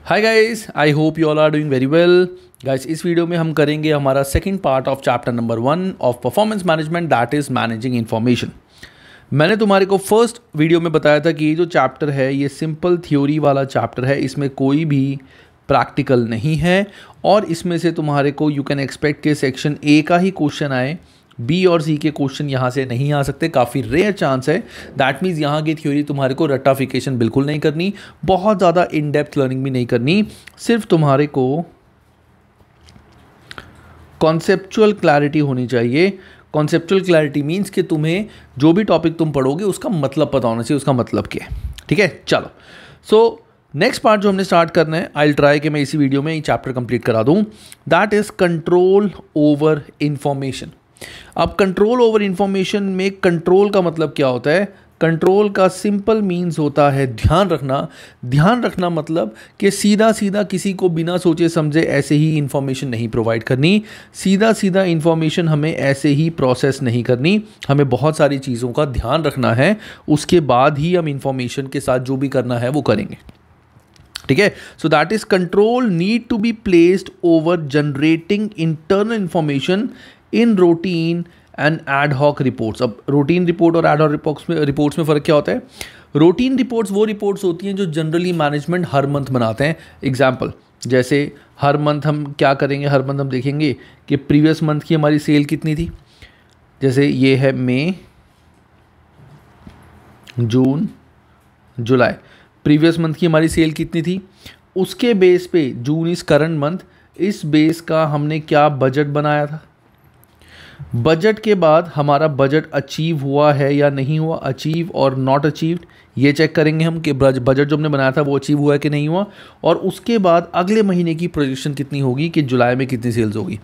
Hi guys, I hope you all are doing very well. Guys, इस video में हम करेंगे हमारा second part of chapter number 1 of performance management, that is managing information. मैंने तुम्हारे को फर्स्ट वीडियो में बताया था कि ये जो चैप्टर है ये सिंपल थ्योरी वाला चैप्टर है, इसमें कोई भी प्रैक्टिकल नहीं है और इसमें से तुम्हारे को यू कैन एक्सपेक्ट के सेक्शन ए का ही क्वेश्चन आए, बी और सी के क्वेश्चन यहाँ से नहीं आ सकते। काफ़ी रेयर चांस है। दैट मीन्स यहाँ की थ्योरी तुम्हारे को रट्टाफिकेशन बिल्कुल नहीं करनी, बहुत ज़्यादा इन डेप्थ लर्निंग भी नहीं करनी, सिर्फ तुम्हारे को कॉन्सेप्चुअल क्लैरिटी होनी चाहिए। कॉन्सेप्चुअल क्लैरिटी मीन्स कि तुम्हें जो भी टॉपिक तुम पढ़ोगे उसका मतलब पता होना चाहिए, उसका मतलब क्या है। ठीक है, चलो। सो नेक्स्ट पार्ट जो हमने स्टार्ट करना है, आई विल ट्राई कि मैं इसी वीडियो में ये चैप्टर कंप्लीट करा दूँ। That is control over information. अब कंट्रोल ओवर इंफॉर्मेशन में कंट्रोल का मतलब क्या होता है? कंट्रोल का सिंपल मीन्स होता है ध्यान रखना। ध्यान रखना मतलब कि सीधा सीधा किसी को बिना सोचे समझे ऐसे ही इंफॉर्मेशन नहीं प्रोवाइड करनी, सीधा सीधा इंफॉर्मेशन हमें ऐसे ही प्रोसेस नहीं करनी, हमें बहुत सारी चीज़ों का ध्यान रखना है, उसके बाद ही हम इंफॉर्मेशन के साथ जो भी करना है वो करेंगे। ठीक है, so that is control need to be placed over generating internal information in routine and ad hoc reports. अब रूटीन रिपोर्ट और एड हॉक रिपोर्ट्स में फ़र्क क्या होता है? रूटीन रिपोर्ट्स वो रिपोर्ट्स होती हैं जो जनरली मैनेजमेंट हर मंथ बनाते हैं। एग्जाम्पल, जैसे हर मंथ हम क्या करेंगे, हर मंथ हम देखेंगे कि प्रीवियस मंथ की हमारी सेल कितनी थी। जैसे ये है मई, जून, जुलाई, प्रीवियस मंथ की हमारी सेल कितनी थी, उसके बेस पे जून इज़ करंट मंथ, इस बेस का हमने क्या बजट बनाया था। बजट के बाद हमारा बजट अचीव हुआ है या नहीं हुआ, अचीव और नॉट अचीव्ड, ये चेक करेंगे हम कि बजट जो हमने बनाया था वो अचीव हुआ है कि नहीं हुआ। और उसके बाद अगले महीने की प्रोजेक्शन कितनी होगी कि जुलाई में कितनी सेल्स होगी।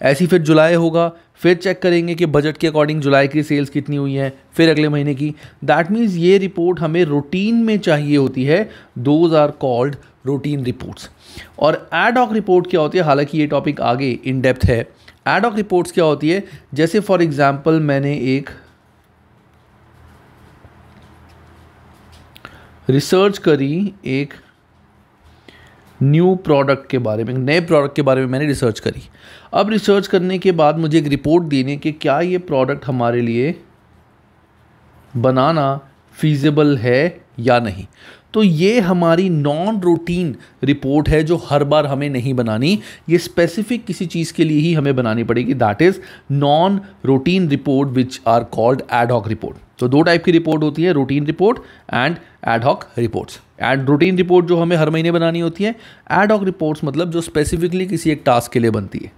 ऐसी फिर जुलाई होगा, फिर चेक करेंगे कि बजट के अकॉर्डिंग जुलाई की सेल्स कितनी हुई हैं, फिर अगले महीने की। दैट मीन्स ये रिपोर्ट हमें रूटीन में चाहिए होती है। Those are called routine reports. और एड हॉक रिपोर्ट क्या होती है, हालांकि ये टॉपिक आगे इन डेप्थ है। एड हॉक रिपोर्ट्स क्या होती है? जैसे फॉर एग्जांपल मैंने एक रिसर्च करी, एक न्यू प्रोडक्ट के बारे में, नए प्रोडक्ट के बारे में मैंने रिसर्च करी। अब रिसर्च करने के बाद मुझे एक रिपोर्ट देने कि क्या ये प्रोडक्ट हमारे लिए बनाना फीजिबल है या नहीं। तो ये हमारी नॉन रूटीन रिपोर्ट है जो हर बार हमें नहीं बनानी, ये स्पेसिफिक किसी चीज़ के लिए ही हमें बनानी पड़ेगी। That is non routine report which are called ad hoc report. तो दो टाइप की रिपोर्ट होती है, routine report and ad hoc reports. And routine report जो हमें हर महीने बनानी होती है, एड हॉक रिपोर्ट्स मतलब जो स्पेसिफिकली किसी एक टास्क के लिए बनती है।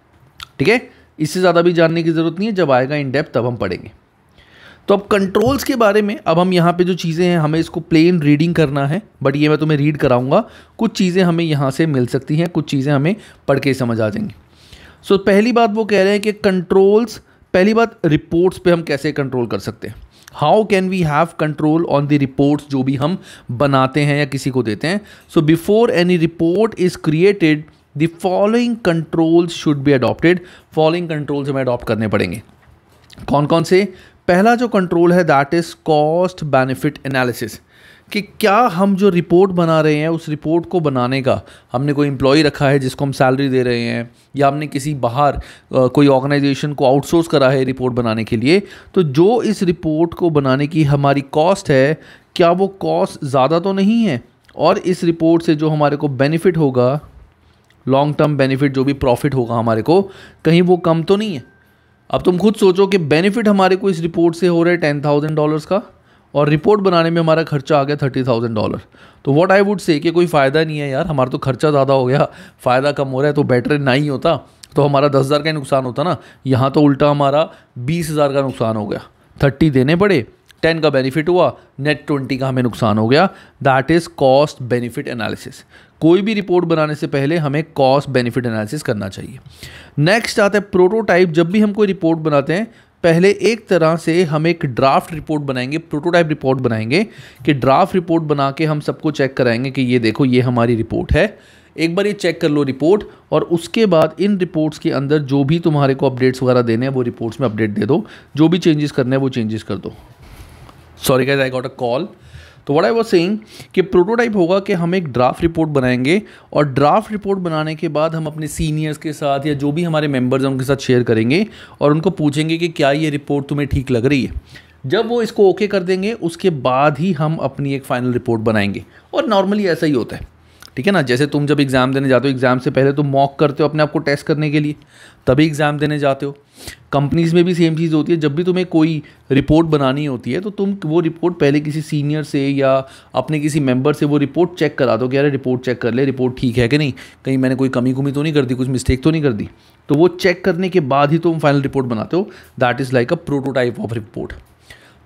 ठीक है, इससे ज़्यादा भी जानने की ज़रूरत नहीं है, जब आएगा इन डेप्थ तब हम पढ़ेंगे। तो अब कंट्रोल्स के बारे में, अब हम यहाँ पे जो चीज़ें हैं हमें इसको प्लेन रीडिंग करना है, बट ये मैं तुम्हें रीड कराऊंगा। कुछ चीज़ें हमें यहाँ से मिल सकती हैं, कुछ चीज़ें हमें पढ़ के समझ आ जाएंगी। सो पहली बात वो कह रहे हैं कि कंट्रोल्स, पहली बात रिपोर्ट्स पे हम कैसे कंट्रोल कर सकते हैं। How can we have control on the reports जो भी हम बनाते हैं या किसी को देते हैं। So before any report is created the following controls should be adopted. Following controls हमें अडॉप्ट करने पड़ेंगे। कौन कौन से? पहला जो कंट्रोल है that is cost benefit analysis, कि क्या हम जो रिपोर्ट बना रहे हैं उस रिपोर्ट को बनाने का हमने कोई एम्प्लॉय रखा है जिसको हम सैलरी दे रहे हैं, या हमने किसी बाहर कोई ऑर्गेनाइजेशन को आउटसोर्स करा है रिपोर्ट बनाने के लिए। तो जो इस रिपोर्ट को बनाने की हमारी कॉस्ट है, क्या वो कॉस्ट ज़्यादा तो नहीं है, और इस रिपोर्ट से जो हमारे को बेनिफिट होगा, लॉन्ग टर्म बेनिफिट जो भी प्रॉफिट होगा हमारे को, कहीं वो कम तो नहीं है। अब तुम खुद सोचो कि बेनिफिट हमारे को इस रिपोर्ट से हो रहा है $10,000 का, और रिपोर्ट बनाने में हमारा खर्चा आ गया $30,000। तो व्हाट आई वुड से कि कोई फ़ायदा नहीं है यार, हमारा तो खर्चा ज़्यादा हो गया, फ़ायदा कम हो रहा है, तो बेटर ना ही होता, तो हमारा 10,000 का नुकसान होता ना। यहाँ तो उल्टा हमारा 20,000 का नुकसान हो गया। 30 देने पड़े, 10 का बेनिफिट हुआ, नेट 20 का हमें नुकसान हो गया। That is cost benefit analysis. कोई भी रिपोर्ट बनाने से पहले हमें कॉस्ट बेनिफिट एनालिसिस करना चाहिए। नेक्स्ट आता है प्रोटोटाइप। जब भी हम कोई रिपोर्ट बनाते हैं, पहले एक तरह से हम एक ड्राफ्ट रिपोर्ट बनाएंगे, प्रोटोटाइप रिपोर्ट बनाएंगे, कि ड्राफ्ट रिपोर्ट बना के हम सबको चेक कराएंगे कि ये देखो ये हमारी रिपोर्ट है, एक बार ये चेक कर लो रिपोर्ट, और उसके बाद इन रिपोर्ट्स के अंदर जो भी तुम्हारे को अपडेट्स वगैरह देने हैं वो रिपोर्ट्स में अपडेट दे दो, जो भी चेंजेस करने हैं वो चेंजेस कर दो। Sorry guys, I got a call. तो व्हाट आई वाज सेइंग कि प्रोटोटाइप होगा कि हम एक ड्राफ्ट रिपोर्ट बनाएंगे और ड्राफ्ट रिपोर्ट बनाने के बाद हम अपने सीनियर्स के साथ या जो भी हमारे मेंबर्स हैं उनके साथ शेयर करेंगे और उनको पूछेंगे कि क्या ये रिपोर्ट तुम्हें ठीक लग रही है। जब वो इसको ओके कर देंगे उसके बाद ही हम अपनी एक फाइनल रिपोर्ट बनाएंगे। और नॉर्मली ऐसा ही होता है, ठीक है ना। जैसे तुम जब एग्ज़ाम देने जाते हो, एग्ज़ाम से पहले तुम मॉक करते हो अपने आप को टेस्ट करने के लिए, तभी एग्ज़ाम देने जाते हो। कंपनीज़ में भी सेम चीज़ होती है। जब भी तुम्हें कोई रिपोर्ट बनानी होती है तो तुम वो रिपोर्ट पहले किसी सीनियर से या अपने किसी मेंबर से वो रिपोर्ट चेक करा दो कि यार रिपोर्ट चेक कर ले, रिपोर्ट ठीक है कि नहीं, कहीं मैंने कोई कमी तो नहीं कर दी, कुछ मिस्टेक तो नहीं कर दी। तो वो चेक करने के बाद ही तुम फाइनल रिपोर्ट बनाते हो। That is like a prototype of report.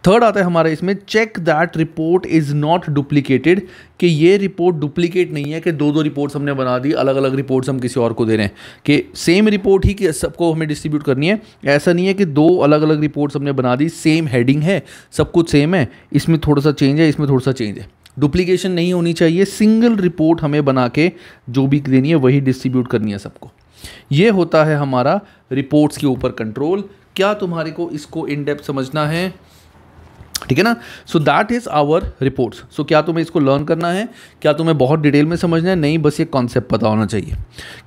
Third आता है हमारा इसमें, check that report is not duplicated, कि ये रिपोर्ट डुप्लीकेट नहीं है कि दो रिपोर्ट्स हमने बना दी, अलग अलग रिपोर्ट्स हम किसी और को दे रहे हैं, कि सेम रिपोर्ट ही कि सबको हमें डिस्ट्रीब्यूट करनी है। ऐसा नहीं है कि दो अलग अलग रिपोर्ट्स हमने बना दी, सेम हेडिंग है, सब कुछ सेम है, इसमें थोड़ा सा चेंज है, इसमें थोड़ा सा चेंज है। डुप्लीकेशन नहीं होनी चाहिए। सिंगल रिपोर्ट हमें बना के जो भी देनी है वही डिस्ट्रीब्यूट करनी है सबको। ये होता है हमारा रिपोर्ट्स के ऊपर कंट्रोल। क्या तुम्हारे को इसको इन डेप्थ समझना है? ठीक है ना। So that is our reports. So क्या तुम्हें इसको लर्न करना है? क्या तुम्हें बहुत डिटेल में समझना है? नहीं, बस ये कॉन्सेप्ट पता होना चाहिए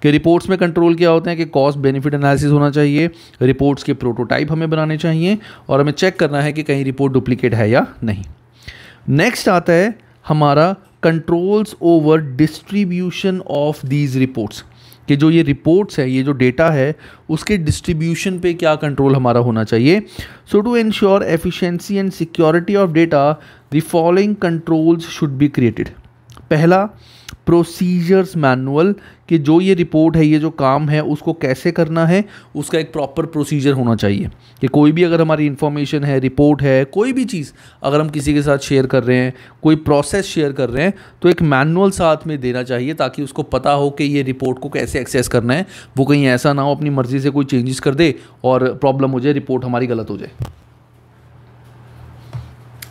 कि रिपोर्ट्स में कंट्रोल क्या होते हैं, कि कॉस्ट बेनिफिट एनालिसिस होना चाहिए, रिपोर्ट्स के प्रोटोटाइप हमें बनाने चाहिए और हमें चेक करना है कि कहीं रिपोर्ट डुप्लीकेट है या नहीं। नेक्स्ट आता है हमारा controls over distribution of these reports, कि जो ये रिपोर्ट्स है, ये जो डेटा है, उसके डिस्ट्रीब्यूशन पे क्या कंट्रोल हमारा होना चाहिए। So to ensure efficiency and security of data the following controls should be created. पहला, प्रोसीजर्स मैनुअल, कि जो ये रिपोर्ट है, ये जो काम है, उसको कैसे करना है, उसका एक प्रॉपर प्रोसीजर होना चाहिए। कि कोई भी अगर हमारी इन्फॉर्मेशन है, रिपोर्ट है, कोई भी चीज़ अगर हम किसी के साथ शेयर कर रहे हैं, कोई प्रोसेस शेयर कर रहे हैं, तो एक मैनुअल साथ में देना चाहिए ताकि उसको पता हो कि ये रिपोर्ट को कैसे एक्सेस करना है। वो कहीं ऐसा ना हो अपनी मर्ज़ी से कोई चेंजेस कर दे और प्रॉब्लम हो जाए, रिपोर्ट हमारी गलत हो जाए।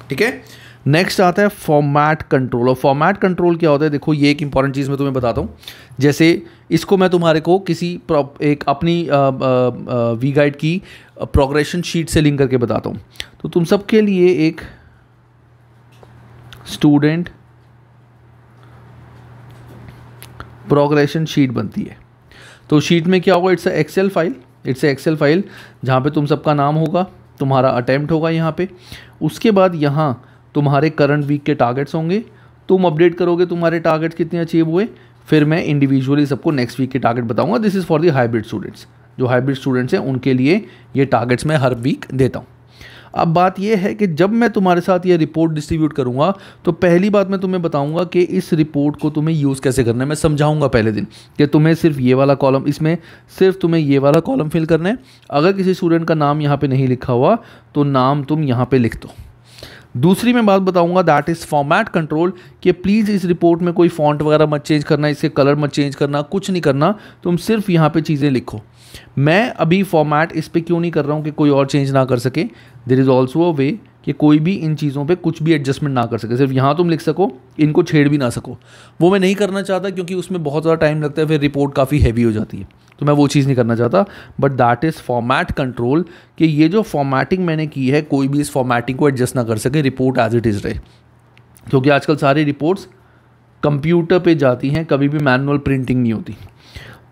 ठीक है। नेक्स्ट आता है फॉर्मेट कंट्रोल। और फॉर्मेट कंट्रोल क्या होता है? देखो, ये एक इंपॉर्टेंट चीज़ मैं तुम्हें बताता हूँ। जैसे इसको मैं तुम्हारे को किसी एक अपनी वी गाइड की प्रोग्रेशन शीट से लिंक करके बताता हूँ। तो तुम सबके लिए एक स्टूडेंट प्रोग्रेशन शीट बनती है। तो शीट में क्या होगा? इट्स ए एक्सेल फाइल जहाँ पे तुम सबका नाम होगा, तुम्हारा अटेम्प्ट होगा यहाँ पे। उसके बाद यहाँ तुम्हारे करंट वीक के टारगेट्स होंगे, तुम अपडेट करोगे तुम्हारे टारगेट्स कितने अचीव हुए, फिर मैं इंडिविजुअली सबको नेक्स्ट वीक के टारगेट बताऊंगा। This is for the hybrid students. जो हाइब्रिड स्टूडेंट्स हैं उनके लिए ये टारगेट्स मैं हर वीक देता हूँ। अब बात यह है कि जब मैं तुम्हारे साथ ये रिपोर्ट डिस्ट्रीब्यूट करूँगा तो पहली बात मैं तुम्हें बताऊँगा कि इस रिपोर्ट को तुम्हें यूज़ कैसे करना है। मैं समझाऊँगा पहले दिन कि तुम्हें सिर्फ ये वाला कॉलम, इसमें सिर्फ तुम्हें ये वाला कॉलम फिल करना है। अगर किसी स्टूडेंट का नाम यहाँ पे नहीं लिखा हुआ तो नाम तुम यहाँ पे लिख दो। दूसरी मैं बात बताऊंगा, दैट इज़ फॉर्मेट कंट्रोल, कि प्लीज़ इस रिपोर्ट में कोई फॉन्ट वगैरह मत चेंज करना, इसके कलर मत चेंज करना, कुछ नहीं करना, तुम सिर्फ यहाँ पे चीज़ें लिखो। मैं अभी फॉर्मेट इस पे क्यों नहीं कर रहा हूँ कि कोई और चेंज ना कर सके। देयर इज़ ऑल्सो अ वे कि कोई भी इन चीज़ों पे कुछ भी एडजस्टमेंट ना कर सके, सिर्फ यहाँ तुम लिख सको, इनको छेड़ भी ना सको। वो मैं नहीं करना चाहता क्योंकि उसमें बहुत ज़्यादा टाइम लगता है, फिर रिपोर्ट काफ़ी हैवी हो जाती है, तो मैं वो चीज़ नहीं करना चाहता। But that is format control, कि ये जो फॉर्मेटिंग मैंने की है कोई भी इस फॉर्मेटिंग को एडजस्ट ना कर सके, रिपोर्ट एज इट इज़ रहे। क्योंकि आजकल सारी रिपोर्ट्स कंप्यूटर पे जाती हैं, कभी भी मैनुअल प्रिंटिंग नहीं होती।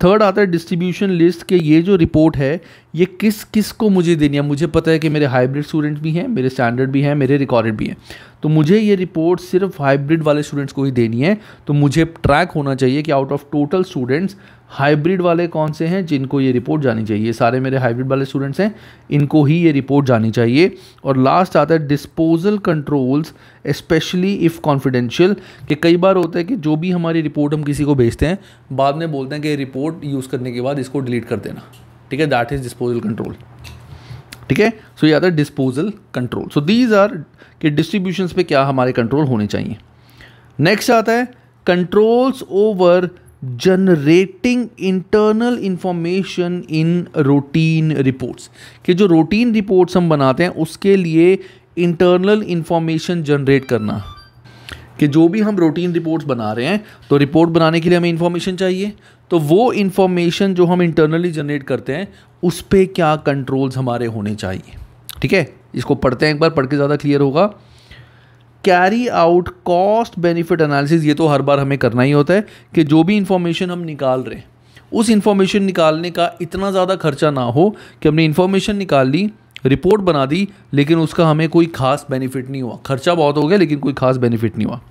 थर्ड आता है डिस्ट्रीब्यूशन लिस्ट, के ये जो रिपोर्ट है ये किस किस को मुझे देनी है। मुझे पता है कि मेरे हाइब्रिड स्टूडेंट भी हैं, मेरे स्टैंडर्ड भी हैं, मेरे रिकॉर्डेड भी हैं, तो मुझे ये रिपोर्ट सिर्फ हाइब्रिड वाले स्टूडेंट्स को ही देनी है। तो मुझे ट्रैक होना चाहिए कि out of total students hybrid वाले कौन से हैं जिनको ये रिपोर्ट जानी चाहिए। सारे मेरे हाइब्रिड वाले स्टूडेंट्स हैं, इनको ही ये रिपोर्ट जानी चाहिए। और लास्ट आता है disposal controls, specially if confidential, कि कई बार होता है कि जो भी हमारी रिपोर्ट हम किसी को भेजते हैं बाद में बोलते हैं कि रिपोर्ट यूज़ करने के बाद इसको डिलीट कर देना। ठीक है, दैट इज़ डिस्पोजल कंट्रोल। ठीक है, सो ये आता है disposal control. So these are कि डिस्ट्रीब्यूशंस पे क्या हमारे कंट्रोल होने चाहिए। नेक्स्ट आता है controls over generating internal information in routine reports, कि जो रूटीन रिपोर्ट्स हम बनाते हैं उसके लिए इंटरनल इंफॉर्मेशन जनरेट करना। कि जो भी हम रूटीन रिपोर्ट्स बना रहे हैं तो रिपोर्ट बनाने के लिए हमें इंफॉर्मेशन चाहिए, तो वो इंफॉर्मेशन जो हम इंटरनली जनरेट करते हैं उस पर क्या कंट्रोल्स हमारे होने चाहिए। ठीक है, इसको पढ़ते हैं एक बार, पढ़ के ज़्यादा क्लियर होगा। Carry out cost benefit analysis, ये तो हर बार हमें करना ही होता है कि जो भी इंफॉर्मेशन हम निकाल रहे हैं उस इंफॉर्मेशन निकालने का इतना ज़्यादा खर्चा ना हो कि हमने इंफॉर्मेशन निकाल ली, रिपोर्ट बना दी, लेकिन उसका हमें कोई खास बेनिफिट नहीं हुआ। खर्चा बहुत हो गया लेकिन कोई खास बेनिफिट नहीं हुआ।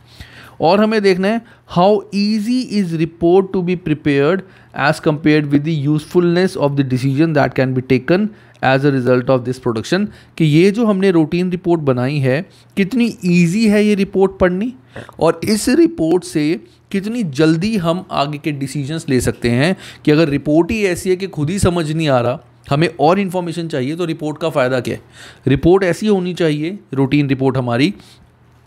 और हमें देखना है how easy is report to be prepared as compared with the usefulness of the decision that can be taken as a result of this production, कि ये जो हमने रूटीन रिपोर्ट बनाई है कितनी ईजी है ये रिपोर्ट पढ़नी, और इस रिपोर्ट से कितनी जल्दी हम आगे के डिसीजंस ले सकते हैं। कि अगर रिपोर्ट ही ऐसी है कि खुद ही समझ नहीं आ रहा, हमें और इन्फॉर्मेशन चाहिए, तो रिपोर्ट का फ़ायदा क्या है। रिपोर्ट ऐसी होनी चाहिए, रूटीन रिपोर्ट हमारी,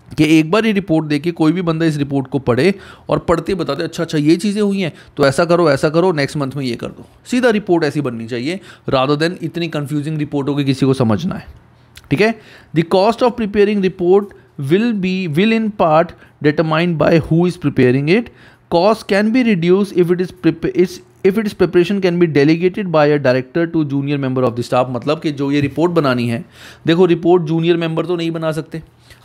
कि एक बार ये रिपोर्ट देखे कोई भी बंदा इस रिपोर्ट को पढ़े और पढ़ते बताते अच्छा ये चीज़ें हुई हैं तो ऐसा करो नेक्स्ट मंथ में ये कर दो। सीधा रिपोर्ट ऐसी बननी चाहिए रादर देन इतनी कंफ्यूजिंग रिपोर्ट हो कि किसी को समझना है। ठीक है। The cost of preparing report will in part determined by who is preparing it. Cost can be reduced if its preparation can be delegated by a director to junior member of the staff। मतलब कि जो ये report बनानी है, देखो report junior member तो नहीं बना सकते,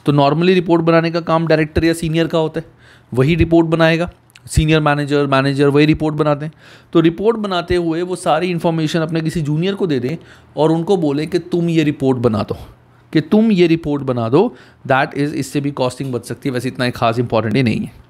तो नॉर्मली रिपोर्ट बनाने का काम डायरेक्टर या सीनियर का होता है, वही रिपोर्ट बनाएगा। सीनियर मैनेजर वही रिपोर्ट बनाते हैं। तो रिपोर्ट बनाते हुए वो सारी इन्फॉर्मेशन अपने किसी जूनियर को दे दें और उनको बोले कि तुम ये रिपोर्ट बना दो, दैट इज़, इससे भी कॉस्टिंग बच सकती है। वैसे इतना खास इंपॉर्टेंट ही नहीं है।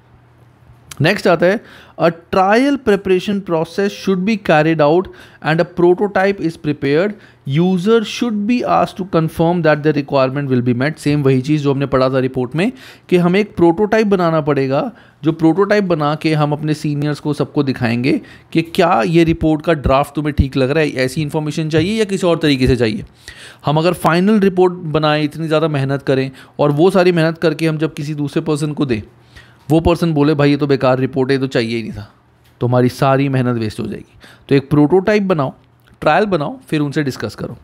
नेक्स्ट आता है a trial preparation process should be carried out and a prototype is prepared. User should be asked to confirm that the requirement will be met. Same वही चीज़ जो हमने पढ़ा था रिपोर्ट में कि हमें एक प्रोटोटाइप बनाना पड़ेगा, जो प्रोटोटाइप बना के हम अपने सीनियर्स को सबको दिखाएंगे कि क्या ये रिपोर्ट का ड्राफ्ट तुम्हें ठीक लग रहा है, ऐसी इन्फॉर्मेशन चाहिए या किसी और तरीके से चाहिए। हम अगर फाइनल रिपोर्ट बनाएं, इतनी ज़्यादा मेहनत करें और वो सारी मेहनत करके हम जब किसी दूसरे पर्सन को दें, वो पर्सन बोले भाई ये तो बेकार रिपोर्ट है, ये तो चाहिए ही नहीं था, तो हमारी सारी मेहनत वेस्ट हो जाएगी। तो एक प्रोटोटाइप बनाओ, ट्रायल बनाओ, फिर उनसे डिस्कस करो।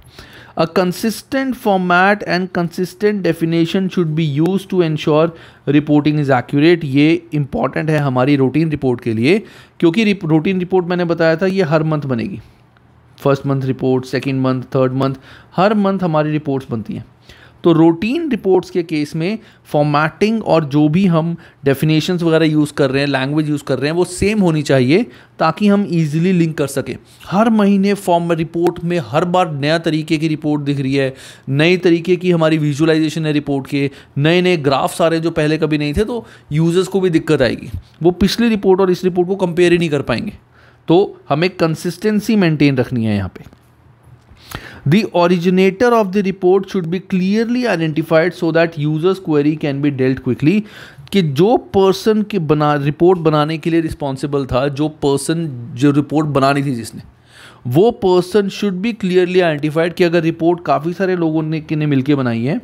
A consistent format and consistent definition should be use to ensure reporting is accurate. ये इंपॉर्टेंट है हमारी रूटीन रिपोर्ट के लिए, क्योंकि रूटीन रिपोर्ट मैंने बताया था ये हर मंथ बनेगी। First month report, second month, third month, हर मंथ हमारी रिपोर्ट्स बनती हैं। तो रूटीन रिपोर्ट्स के केस में फॉर्मेटिंग और जो भी हम डेफिनेशंस वगैरह यूज़ कर रहे हैं, लैंग्वेज यूज़ कर रहे हैं, वो सेम होनी चाहिए ताकि हम इजीली लिंक कर सकें। हर महीने फॉर्म रिपोर्ट में हर बार नया तरीके की रिपोर्ट दिख रही है, नए तरीके की हमारी विजुअलाइजेशन है रिपोर्ट के, नए नए ग्राफ्स आ रहे हैं जो पहले कभी नहीं थे, तो यूजर्स को भी दिक्कत आएगी, वो पिछली रिपोर्ट और इस रिपोर्ट को कंपेयर ही नहीं कर पाएंगे। तो हमें कंसिस्टेंसी मेंटेन रखनी है यहाँ पे। The originator of the report should be clearly identified so that user's query can be dealt quickly। कि जो पर्सन के रिपोर्ट बनाने के लिए रिस्पॉन्सिबल था, जो पर्सन जो रिपोर्ट बनानी थी जिसने, वो person should be clearly identified. कि अगर रिपोर्ट काफ़ी सारे लोगों ने मिलकर बनाई है,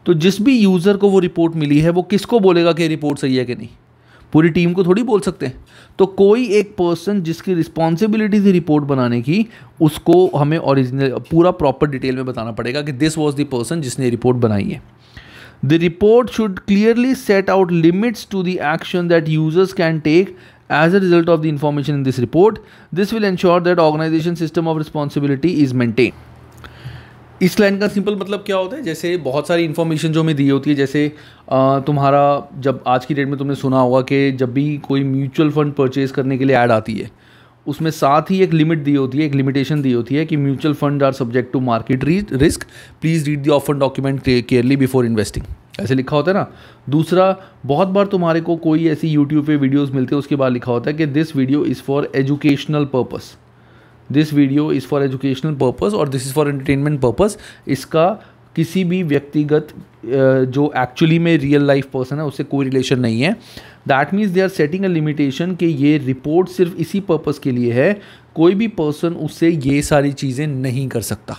तो जिस भी यूज़र को वो रिपोर्ट मिली है वो किसको बोलेगा कि रिपोर्ट सही है कि नहीं, पूरी टीम को थोड़ी बोल सकते हैं। तो कोई एक पर्सन जिसकी रिस्पॉन्सिबिलिटी थी रिपोर्ट बनाने की, उसको हमें ओरिजिनल पूरा प्रॉपर डिटेल में बताना पड़ेगा कि दिस वाज द पर्सन जिसने रिपोर्ट बनाई है। The report should clearly set out limits to the action that users can take as a result of the information in this report. This will ensure that organization system of responsibility is maintained। इस line का simple मतलब क्या होता है, जैसे बहुत सारी information जो हमें दी होती है, जैसे तुम्हारा जब आज की डेट में तुमने सुना होगा कि जब भी कोई म्यूचुअल फंड परचेज करने के लिए ऐड आती है, उसमें साथ ही एक लिमिट दी होती है, एक लिमिटेशन दी होती है कि mutual fund are subject to market risk, please read the offer document carefully before investing, ऐसे लिखा होता है ना। दूसरा, बहुत बार तुम्हारे को कोई ऐसी यूट्यूब पे वीडियोस मिलते हैं, उसके बाद लिखा होता है कि this video is for educational purpose, this video is for educational purpose और this is for entertainment purpose. इसका किसी भी व्यक्तिगत जो एक्चुअली में रियल लाइफ पर्सन है उससे कोई रिलेशन नहीं है। That means they are setting a limitation कि ये रिपोर्ट सिर्फ इसी पर्पस के लिए है, कोई भी पर्सन उससे ये सारी चीज़ें नहीं कर सकता।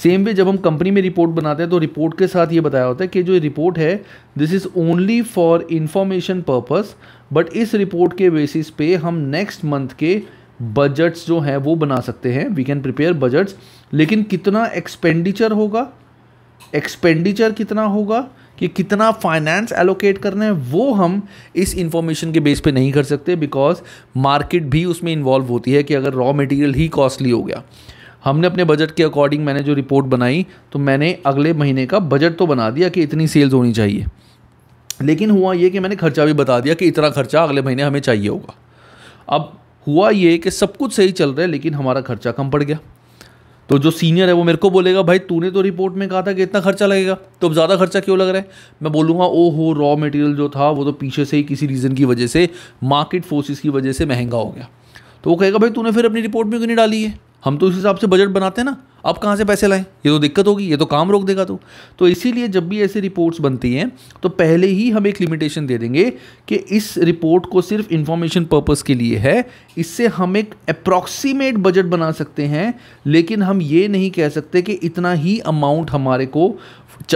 सेम वे जब हम कंपनी में रिपोर्ट बनाते हैं तो रिपोर्ट के साथ ये बताया होता है कि जो रिपोर्ट है this is only for information purpose, but इस रिपोर्ट के बेसिस पे हम नेक्स्ट मंथ के बजट्स जो हैं वो बना सकते हैं, वी कैन प्रिपेयर बजट्स। लेकिन कितना एक्सपेंडिचर होगा, एक्सपेंडिचर कितना होगा, कि कितना फाइनेंस एलोकेट करना है, वो हम इस इंफॉर्मेशन के बेस पे नहीं कर सकते, बिकॉज मार्केट भी उसमें इन्वॉल्व होती है। कि अगर रॉ मटेरियल ही कॉस्टली हो गया, हमने अपने बजट के अकॉर्डिंग मैंने जो रिपोर्ट बनाई, तो मैंने अगले महीने का बजट तो बना दिया कि इतनी सेल्स होनी चाहिए, लेकिन हुआ ये कि मैंने खर्चा भी बता दिया कि इतना खर्चा अगले महीने हमें चाहिए होगा। अब हुआ ये कि सब कुछ सही चल रहा है लेकिन हमारा खर्चा कम पड़ गया। तो जो सीनियर है वो मेरे को बोलेगा भाई तूने तो रिपोर्ट में कहा था कि इतना खर्चा लगेगा, तो अब ज़्यादा खर्चा क्यों लग रहा है? मैं बोलूँगा ओहो रॉ मटेरियल जो था वो तो पीछे से ही किसी रीज़न की वजह से, मार्केट फोर्सेस की वजह से महंगा हो गया। तो वो कहेगा भाई तूने फिर अपनी रिपोर्ट में क्यों नहीं डाली है? हम तो उस हिसाब से बजट बनाते हैं ना, अब कहाँ से पैसे लाएं? ये तो दिक्कत होगी, ये तो काम रोक देगा। तो इसीलिए जब भी ऐसी रिपोर्ट्स बनती हैं तो पहले ही हम एक लिमिटेशन दे देंगे कि इस रिपोर्ट को सिर्फ इंफॉर्मेशन पर्पस के लिए है। इससे हम एक अप्रॉक्सीमेट बजट बना सकते हैं, लेकिन हम ये नहीं कह सकते कि इतना ही अमाउंट हमारे को,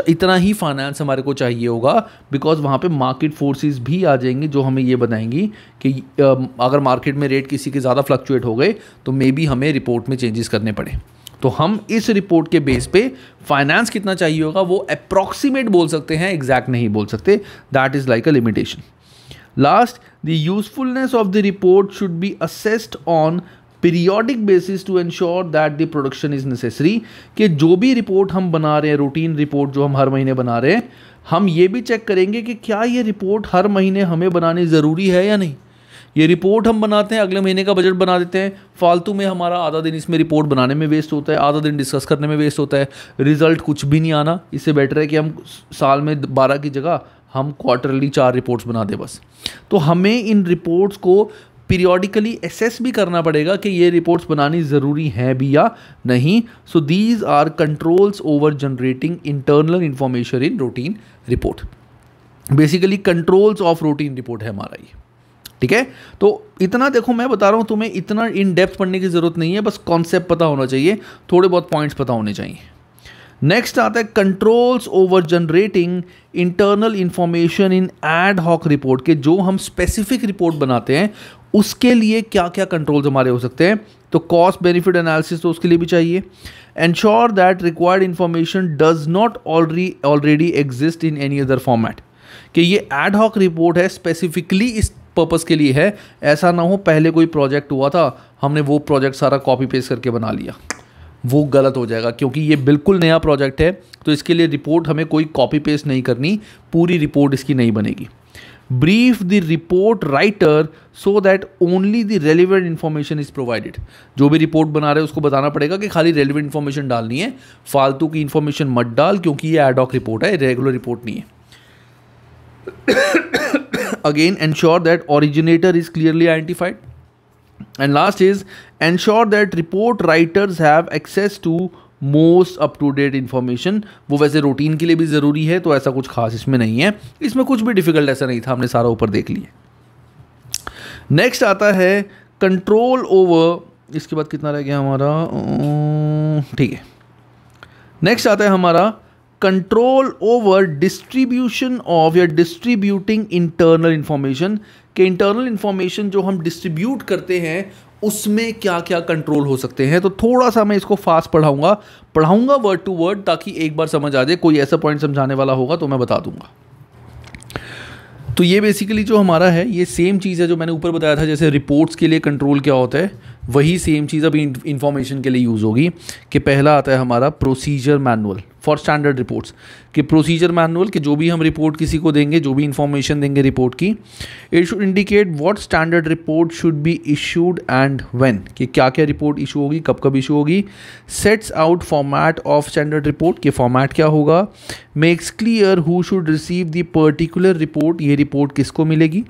इतना ही फाइनेंस हमारे को चाहिए होगा, बिकॉज वहाँ पे मार्केट फोर्सेस भी आ जाएंगी जो हमें ये बताएंगी कि अगर मार्केट में रेट किसी के ज़्यादा फ्लक्चुएट हो गए तो मे बी हमें रिपोर्ट में चेंजेस करने पड़े। तो हम इस रिपोर्ट के बेस पे फाइनेंस कितना चाहिए होगा वो अप्रॉक्सीमेट बोल सकते हैं, एग्जैक्ट नहीं बोल सकते। That is like a limitation. Last, the usefulness of the report should be assessed on periodic basis to ensure that the production is necessary. कि जो भी रिपोर्ट हम बना रहे हैं, रूटीन रिपोर्ट जो हम हर महीने बना रहे हैं, हम ये भी चेक करेंगे कि क्या ये रिपोर्ट हर महीने हमें बनानी ज़रूरी है या नहीं। ये रिपोर्ट हम बनाते हैं, अगले महीने का बजट बना देते हैं, फालतू में हमारा आधा दिन इसमें रिपोर्ट बनाने में वेस्ट होता है, आधा दिन डिस्कस करने में वेस्ट होता है, रिजल्ट कुछ भी नहीं आना। इससे बेटर है कि हम साल में 12 की जगह हम क्वार्टरली 4 रिपोर्ट्स बना दें बस। तो हमें इन रिपोर्ट्स को पीरियोडिकली एसेस भी करना पड़ेगा कि ये रिपोर्ट्स बनानी ज़रूरी हैं भी या नहीं। So these are controls over generating internal information in routine report. Basically controls of routine report है हमारा ये, ठीक है। तो इतना देखो, मैं बता रहा हूँ तुम्हें, इतना इन डेप्थ पढ़ने की ज़रूरत नहीं है, बस कॉन्सेप्ट पता होना चाहिए, थोड़े बहुत पॉइंट्स पता होने चाहिए। नेक्स्ट आता है controls over generating internal information in ad hoc report. के जो हम स्पेसिफिक रिपोर्ट बनाते हैं उसके लिए क्या क्या कंट्रोल्स हमारे हो सकते हैं। तो कॉस्ट बेनिफिट एनालिसिस तो उसके लिए भी चाहिए। Ensure that required information does not already exist in any other format. कि ये एड हॉक रिपोर्ट है, स्पेसिफिकली इस पर्पस के लिए है, ऐसा ना हो पहले कोई प्रोजेक्ट हुआ था, हमने वो प्रोजेक्ट सारा कॉपी पेस्ट करके बना लिया, वो गलत हो जाएगा। क्योंकि ये बिल्कुल नया प्रोजेक्ट है, तो इसके लिए रिपोर्ट हमें कोई कॉपी पेस्ट नहीं करनी, पूरी रिपोर्ट इसकी नहीं बनेगी। Brief the report writer so that only the relevant information is provided. जो भी रिपोर्ट बना रहे हैं उसको बताना पड़ेगा कि खाली रेलिवेंट इन्फॉर्मेशन डालनी है, फालतू की इन्फॉर्मेशन मत डाल, क्योंकि ये एड हॉक रिपोर्ट है, रेगुलर रिपोर्ट नहीं है। Again, ensure that originator is clearly identified. And last is ensure that report writers have access to most up-to-date information. वो वैसे रूटीन के लिए भी ज़रूरी है, तो ऐसा कुछ खास इसमें नहीं है, इसमें कुछ भी डिफिकल्ट ऐसा नहीं था, हमने सारा ऊपर देख लिया। नेक्स्ट आता है कंट्रोल ओवर, इसके बाद कितना रह गया हमारा, ठीक है। नेक्स्ट आता है हमारा कंट्रोल ओवर डिस्ट्रीब्यूशन ऑफ या डिस्ट्रीब्यूटिंग इंटरनल इंफॉर्मेशन। के इंटरनल इंफॉर्मेशन जो हम डिस्ट्रीब्यूट करते हैं उसमें क्या क्या कंट्रोल हो सकते हैं। तो थोड़ा सा मैं इसको फास्ट पढ़ाऊंगा वर्ड टू वर्ड, ताकि एक बार समझ आ जाए। कोई ऐसा पॉइंट समझाने वाला होगा तो मैं बता दूंगा। तो ये बेसिकली जो हमारा है, ये सेम चीज़ है जो मैंने ऊपर बताया था। जैसे रिपोर्ट्स के लिए कंट्रोल क्या होता है, वही सेम चीज़ अभी इंफॉर्मेशन के लिए यूज़ होगी। कि पहला आता है हमारा procedure manual for standard reports. कि प्रोसीजर मैनुअल कि जो भी हम रिपोर्ट किसी को देंगे, जो भी इंफॉर्मेशन देंगे रिपोर्ट की, it should indicate what standard report should be issued and when. कि क्या क्या रिपोर्ट इशू होगी, कब कब इशू होगी। Sets out format of standard report, कि फॉर्मेट क्या होगा। Makes clear who should receive the particular report, ये रिपोर्ट किसको मिलेगी।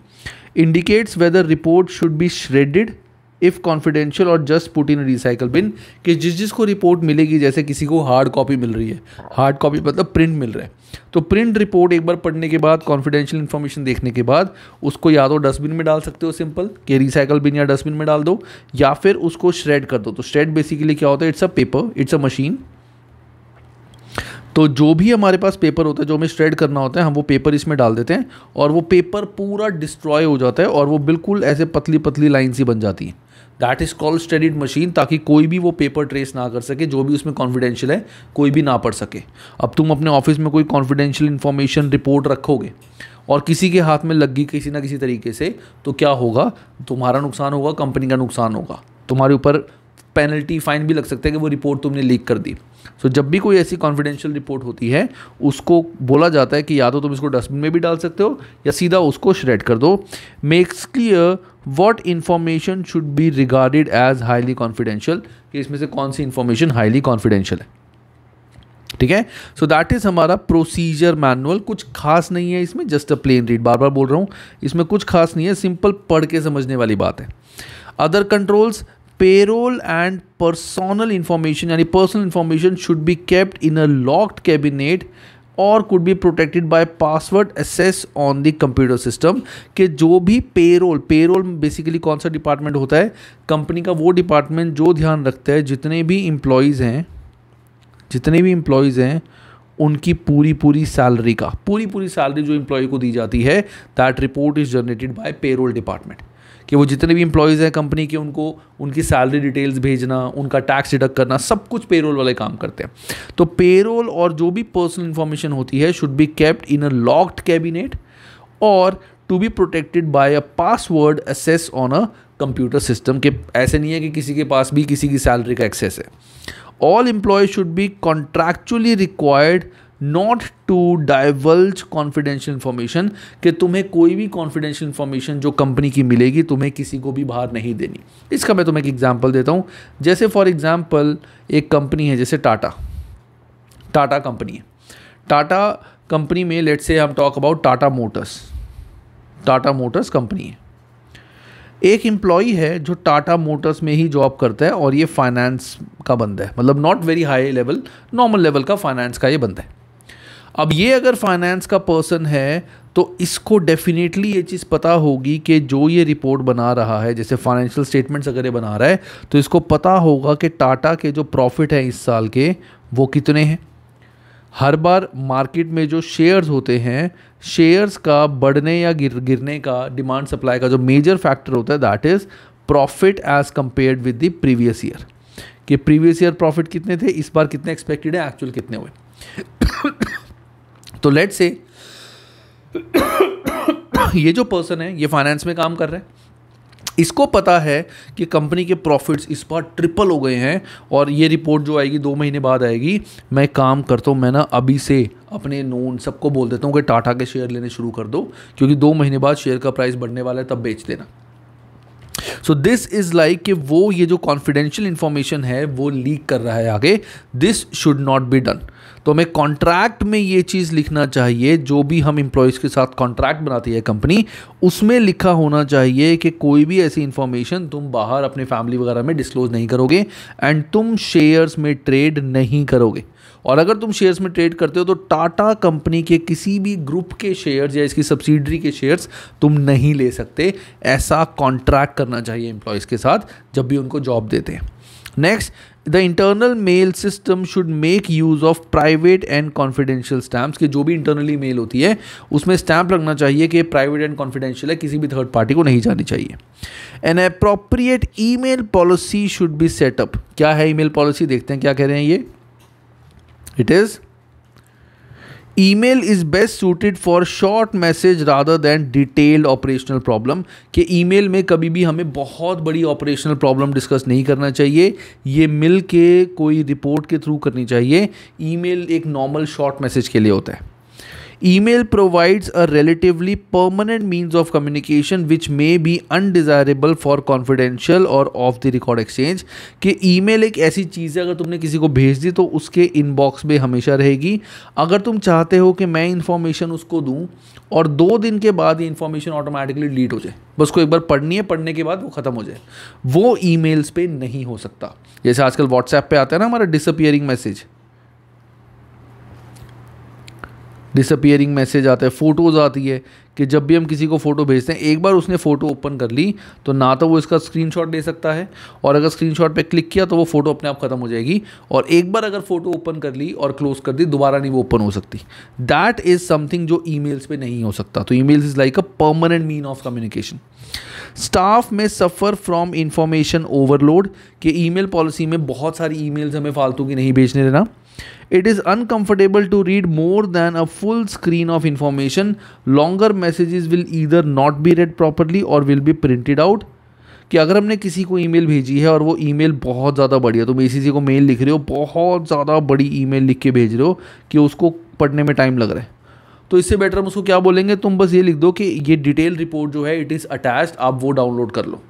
Indicates whether report should be shredded if confidential और just put in recycle bin. कि जिसको रिपोर्ट मिलेगी, जैसे किसी को हार्ड कॉपी मिल रही है, हार्ड कॉपी मतलब प्रिंट मिल रहा है, तो प्रिंट रिपोर्ट एक बार पढ़ने के बाद, कॉन्फिडेंशियल इन्फॉर्मेशन देखने के बाद, उसको या तो डस्टबिन में डाल सकते हो सिंपल, कि रिसाइकल बिन या डस्टबिन में डाल दो, या फिर उसको श्रेड कर दो। तो श्रेड बेसिकली क्या होता है, it's a paper, it's a machine. तो जो भी हमारे पास पेपर होता है, जो हमें श्रेड करना होता है, हम वो पेपर इसमें डाल देते हैं और वो पेपर पूरा डिस्ट्रॉय हो जाता है और वो बिल्कुल ऐसे पतली पतली लाइन सी बन जाती है। That is called shredded machine, ताकि कोई भी वो पेपर ट्रेस ना कर सके, जो भी उसमें कॉन्फिडेंशियल है कोई भी ना पढ़ सके। अब तुम अपने ऑफिस में कोई कॉन्फिडेंशियल इन्फॉर्मेशन रिपोर्ट रखोगे और किसी के हाथ में लग गई किसी ना किसी तरीके से, तो क्या होगा, तुम्हारा नुकसान होगा, कंपनी का नुकसान होगा, तुम्हारे ऊपर पेनल्टी फाइन भी लग सकता है कि वो रिपोर्ट तुमने लीक कर दी। सो जब भी कोई ऐसी कॉन्फिडेंशियल रिपोर्ट होती है उसको बोला जाता है कि या तो तुम इसको डस्टबिन में भी डाल सकते हो या सीधा उसको श्रेड कर दो। Makes clear what information should be regarded as highly confidential, कि इसमें से कौन सी इंफॉर्मेशन हाईली कॉन्फिडेंशियल है। ठीक है, सो दैट इज हमारा प्रोसीजर मैनुअल। कुछ खास नहीं है इसमें, जस्ट अ प्लेन रीड, बार बार बोल रहा हूँ, इसमें कुछ खास नहीं है, सिंपल पढ़ के समझने वाली बात है। Other controls, payroll and personal information यानी personal information should be kept in a locked cabinet और could be protected by password access on the computer system. कि जो भी पेरोल बेसिकली कौन सा डिपार्टमेंट होता है, कंपनी का वो डिपार्टमेंट जो ध्यान रखता है जितने भी एम्प्लॉयज़ हैं उनकी पूरी सैलरी का पूरी सैलरी जो एम्प्लॉय को दी जाती है, that report is generated by payroll department. कि वो जितने भी एम्प्लॉयज़ हैं कंपनी के, उनको उनकी सैलरी डिटेल्स भेजना, उनका टैक्स डिडक्ट करना, सब कुछ पेरोल वाले काम करते हैं। तो पेरोल और जो भी पर्सनल इंफॉर्मेशन होती है should be kept in a locked cabinet और to be protected by a password access on a computer system. के ऐसे नहीं है कि किसी के पास भी किसी की सैलरी का एक्सेस है। All employees should be contractually required not to divulge confidential information, कि तुम्हें कोई भी कॉन्फिडेंशियल इन्फॉर्मेशन जो कंपनी की मिलेगी तुम्हें किसी को भी बाहर नहीं देनी। इसका मैं तुम्हें एक एग्जांपल देता हूँ। जैसे फॉर एग्जांपल एक कंपनी है, जैसे टाटा कंपनी है। टाटा कंपनी में लेट्स से हम talk about Tata Motors company है। एक एम्प्लॉई है जो टाटा मोटर्स में ही जॉब करता है और ये फाइनेंस का बंदा है, मतलब not very high level, normal level का फाइनेंस का ये बंदा है। अब ये अगर फाइनेंस का पर्सन है तो इसको डेफिनेटली ये चीज़ पता होगी कि जो ये रिपोर्ट बना रहा है, जैसे फाइनेंशियल स्टेटमेंट्स अगर ये बना रहा है, तो इसको पता होगा कि टाटा के जो प्रॉफिट है इस साल के वो कितने हैं। हर बार मार्केट में जो शेयर्स होते हैं, शेयर्स का बढ़ने या गिरने का, डिमांड सप्लाई का जो मेजर फैक्टर होता है, that is profit as compared with the previous year. कि प्रीवियस ईयर प्रॉफिट कितने थे, इस बार कितने एक्सपेक्टेड है, एक्चुअल कितने हुए। तो लेट्स से ये जो पर्सन है ये फाइनेंस में काम कर रहा है, इसको पता है कि कंपनी के प्रॉफिट्स इस बार ट्रिपल हो गए हैं और ये रिपोर्ट जो आएगी 2 महीने बाद आएगी। मैं काम करता हूँ, मैं ना अभी से अपने नोन सबको बोल देता हूँ कि टाटा के शेयर लेने शुरू कर दो, क्योंकि 2 महीने बाद शेयर का प्राइस बढ़ने वाला है, तब बेच देना। सो दिस इज़ लाइक कि वो ये जो कॉन्फिडेंशियल इंफॉर्मेशन है वो लीक कर रहा है आगे। This should not be done. तो हमें कॉन्ट्रैक्ट में ये चीज़ लिखना चाहिए, जो भी हम एम्प्लॉयज़ के साथ कॉन्ट्रैक्ट बनाती है कंपनी, उसमें लिखा होना चाहिए कि कोई भी ऐसी इंफॉर्मेशन तुम बाहर अपने फैमिली वगैरह में डिस्क्लोज नहीं करोगे एंड तुम शेयर्स में ट्रेड नहीं करोगे। और अगर तुम शेयर्स में ट्रेड करते हो तो टाटा कंपनी के किसी भी ग्रुप के शेयर्स या इसकी सब्सिडरी के शेयर्स तुम नहीं ले सकते। ऐसा कॉन्ट्रैक्ट करना चाहिए एम्प्लॉयज़ के साथ जब भी उनको जॉब देते हैं। Next, the internal mail system should make use of private and confidential stamps. कि जो भी इंटरनली मेल होती है उसमें स्टैम्प लगना चाहिए कि प्राइवेट एंड कॉन्फिडेंशियल है, किसी भी थर्ड पार्टी को नहीं जानी चाहिए। An appropriate email policy should be set up. क्या है ईमेल पॉलिसी, देखते हैं क्या कह रहे हैं ये। It is, email is best suited for short message rather than detailed operational problem। कि ईमेल में कभी भी हमें बहुत बड़ी ऑपरेशनल प्रॉब्लम डिस्कस नहीं करना चाहिए, ये मिल के कोई रिपोर्ट के थ्रू करनी चाहिए। ईमेल एक नॉर्मल शॉर्ट मैसेज के लिए होता है। Email provides a relatively permanent means of communication which may be undesirable for confidential or off the record exchange। कि ईमेल एक ऐसी चीज़ है, अगर तुमने किसी को भेज दी तो उसके इनबॉक्स में हमेशा रहेगी। अगर तुम चाहते हो कि मैं इन्फॉर्मेशन उसको दूं और 2 दिन के बाद ये इन्फॉर्मेशन ऑटोमेटिकली डिलीट हो जाए, बस को एक बार पढ़नी है, पढ़ने के बाद वो ख़त्म हो जाए, वो ईमेल्स पे नहीं हो सकता। जैसे आजकल व्हाट्सएप पे आता है ना हमारा डिसअपियरिंग मैसेज आता है, फ़ोटोज़ आती है कि जब भी हम किसी को फ़ोटो भेजते हैं, एक बार उसने फ़ोटो ओपन कर ली तो ना तो वो इसका स्क्रीनशॉट ले सकता है, और अगर स्क्रीनशॉट पे क्लिक किया तो वो फ़ोटो अपने आप ख़त्म हो जाएगी, और एक बार अगर फ़ोटो ओपन कर ली और क्लोज़ कर दी दोबारा नहीं वो ओपन हो सकती। दैट इज़ समथिंग जो ईमेल्स पे नहीं हो सकता। तो emails is like a permanent mean of communication. Staff में सफ़र फ्रॉम इंफॉर्मेशन ओवरलोड। कि ईमेल पॉलिसी में बहुत सारी ईमेल्स हमें फालतू की नहीं भेजने देना। It is uncomfortable to read more than a full screen of information. Longer messages will either not be read properly or will be printed out। कि अगर हमने किसी को ईमेल भेजी है और वो ईमेल बहुत ज़्यादा बड़ी है, तुम किसी को मेल लिख रहे हो, बहुत ज़्यादा बड़ी ईमेल लिख के भेज रहे हो कि उसको पढ़ने में टाइम लग रहा है, तो इससे बेटर हम उसको क्या बोलेंगे, तुम बस ये लिख दो कि ये डिटेल रिपोर्ट जो है इट इज़ अटैच्ड, आप वो डाउनलोड कर लो,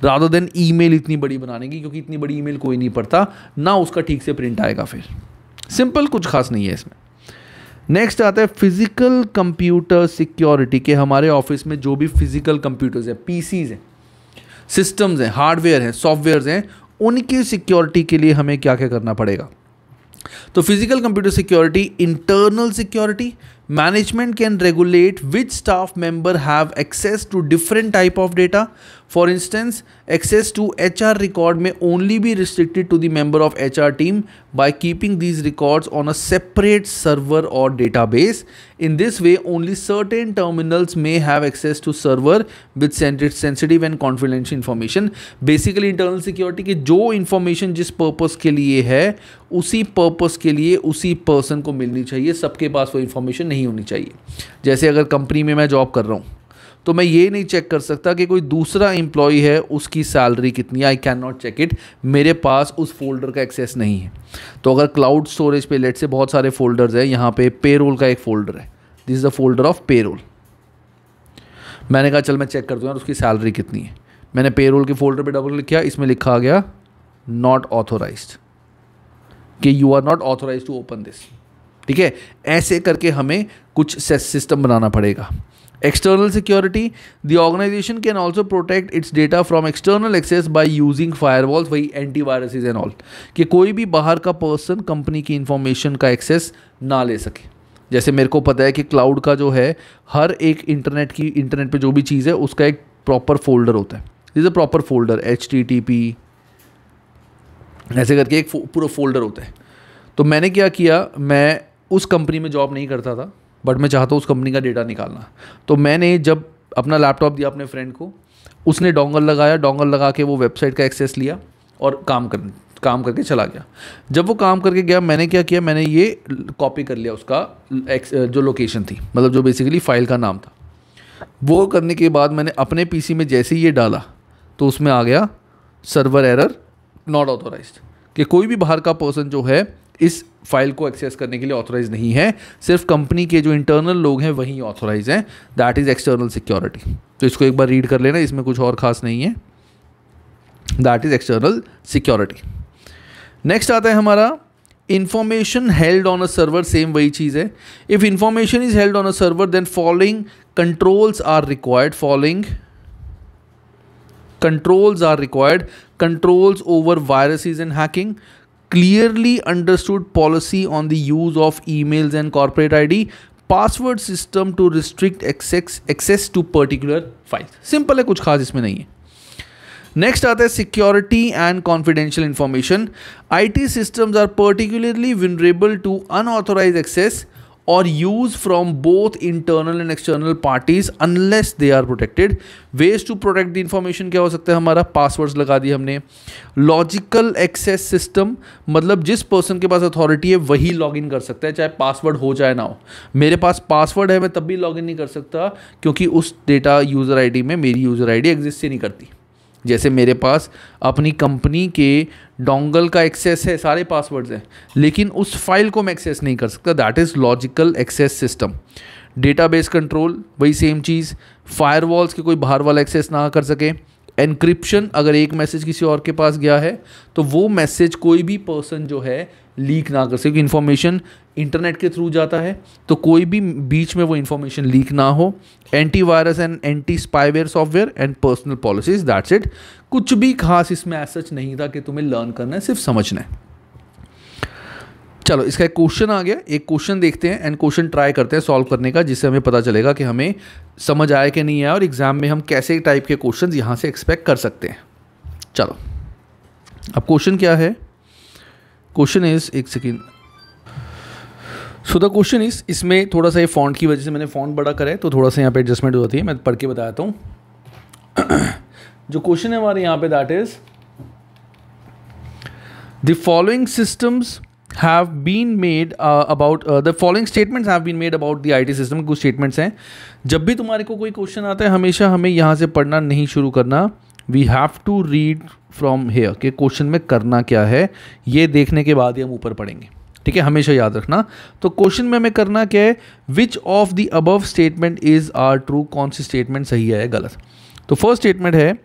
रादर देन ईमेल इतनी बड़ी बनाने की, क्योंकि इतनी बड़ी ईमेल कोई नहीं पढ़ता ना, उसका ठीक से प्रिंट आएगा। फिर सिंपल, कुछ खास नहीं है इसमें। नेक्स्ट आता है फिजिकल कंप्यूटर सिक्योरिटी, के हमारे ऑफिस में जो भी फिजिकल कंप्यूटर्स हैं, पीसीज हैं, सिस्टम्स हैं, हार्डवेयर हैं, सॉफ्टवेयर्स हैं, उनकी सिक्योरिटी के लिए हमें क्या क्या करना पड़ेगा। तो physical computer security, internal security, management can regulate which staff member have access to different type of data. For instance, access to HR record may only be restricted to the member of HR team by keeping these records on a separate server or database. In this way, only certain terminals may have access to server with sensitive and confidential information. Basically, internal security के जो information जिस purpose के लिए है, उसी purpose के लिए उसी person को मिलनी चाहिए, सबके पास वो information नहीं होनी चाहिए। जैसे अगर कंपनी में मैं जॉब कर रहा हूँ, तो मैं ये नहीं चेक कर सकता कि कोई दूसरा एम्प्लॉय है उसकी सैलरी कितनी है, I can not check it, मेरे पास उस फोल्डर का एक्सेस नहीं है। तो अगर क्लाउड स्टोरेज पे लेट से बहुत सारे फोल्डर्स हैं, यहाँ पे पेरोल का एक फोल्डर है, this is the folder of payroll. मैंने कहा चल मैं चेक कर दूँ यार उसकी सैलरी कितनी है, मैंने पेरोल के फोल्डर पे डबल क्लिक किया, इसमें लिखा आ गया नॉट ऑथोराइज्ड, कि you are not authorised to open this. ठीक है, ऐसे करके हमें कुछ सिस्टम बनाना पड़ेगा। External security, the organization can also protect its data from external access by using firewalls, वही antiviruses and all, कि कोई भी बाहर का पर्सन कंपनी की इंफॉर्मेशन का एक्सेस ना ले सके। जैसे मेरे को पता है कि क्लाउड का जो है हर एक इंटरनेट पे जो भी चीज़ है उसका एक प्रॉपर फोल्डर होता है, this is a proper folder, HTTP ऐसे करके एक पूरा फोल्डर होता है। तो मैंने क्या किया, मैं उस कंपनी में जॉब नहीं करता था, बट मैं चाहता हूँ उस कंपनी का डेटा निकालना। तो मैंने जब अपना लैपटॉप दिया अपने फ्रेंड को, उसने डोंगल लगाया, डोंगल लगा के वो वेबसाइट का एक्सेस लिया और काम करके चला गया। जब वो काम करके गया, मैंने क्या किया, मैंने ये कॉपी कर लिया उसका जो लोकेशन थी, मतलब जो बेसिकली फाइल का नाम था। वो करने के बाद मैंने अपने पीसी में जैसे ही ये डाला तो उसमें आ गया सर्वर एरर नॉट ऑथोराइज्ड, कि कोई भी बाहर का पर्सन जो है इस फाइल को एक्सेस करने के लिए ऑथोराइज नहीं है, सिर्फ कंपनी के जो इंटरनल लोग हैं वही ऑथोराइज हैं। That is external security. तो इसको एक बार रीड कर लेना, इसमें कुछ और खास नहीं है, that is external security. Next आता है हमारा information held on a server, same वही चीज़ है। If information is held on a server then following controls are required, following controls are required. Controls over viruses and hacking, clearly understood policy on the use of emails and corporate ID, password system to restrict access to particular files. Simple है, कुछ खास इसमें नहीं है। Next आता है security and confidential information. IT systems are particularly vulnerable to unauthorized access or use from both internal and external parties unless they are protected. Ways to protect the information क्या हो सकता है हमारा, पासवर्ड्स लगा दिए हमने। लॉजिकल एक्सेस सिस्टम, मतलब जिस पर्सन के पास अथॉरिटी है वही लॉगिन कर सकता है, चाहे पासवर्ड हो चाहे ना हो। मेरे पास पासवर्ड है, मैं तब भी लॉगिन नहीं कर सकता, क्योंकि उस डेटा यूज़र आईडी में मेरी यूज़र आईडी एग्जिस्ट ही नहीं करती। जैसे मेरे पास अपनी कंपनी के डोंगल का एक्सेस है, सारे पासवर्ड्स हैं, लेकिन उस फाइल को मैं एक्सेस नहीं कर सकता, that is logical access system. Database control, वही सेम चीज़, फायरवॉल्स के कोई बाहर वाला एक्सेस ना कर सके। एनक्रिप्शन, अगर एक मैसेज किसी और के पास गया है तो वो मैसेज कोई भी पर्सन जो है लीक ना कर सके। इन्फॉर्मेशन इंटरनेट के थ्रू जाता है तो कोई भी बीच में वो इन्फॉर्मेशन लीक ना हो। Antivirus and anti spyware software and personal policies, that's it. कुछ भी खास इसमें एज सच नहीं था कि तुम्हें लर्न करना है, सिर्फ समझना है। चलो, इसका एक क्वेश्चन आ गया, एक क्वेश्चन देखते हैं एंड क्वेश्चन ट्राई करते हैं सॉल्व करने का, जिससे हमें पता चलेगा कि हमें समझ आया कि नहीं आया और एग्जाम में हम कैसे टाइप के क्वेश्चन यहाँ से एक्सपेक्ट कर सकते हैं। चलो, अब क्वेश्चन क्या है, क्वेश्चन इज, एक second, so the question is, इसमें थोड़ा सा ये फॉन्ट की वजह से मैंने फॉन्ट बड़ा करा है तो थोड़ा सा यहाँ पे एडजस्टमेंट हो जाती है, मैं पढ़ के बताता हूँ। जो क्वेश्चन है हमारे यहाँ पे, that is the following systems have been made about the following statements have been made about the IT system। कुछ स्टेटमेंट्स हैं। जब भी तुम्हारे को कोई क्वेश्चन आता है हमेशा हमें यहाँ से पढ़ना नहीं शुरू करना, we have to read from here कि क्वेश्चन में करना क्या है, ये देखने के बाद ही हम ऊपर पढ़ेंगे, ठीक है, हमेशा याद रखना। तो क्वेश्चन में हमें करना क्या है, which of the above statement is are true, कौन सी स्टेटमेंट सही है या गलत। तो फर्स्ट स्टेटमेंट है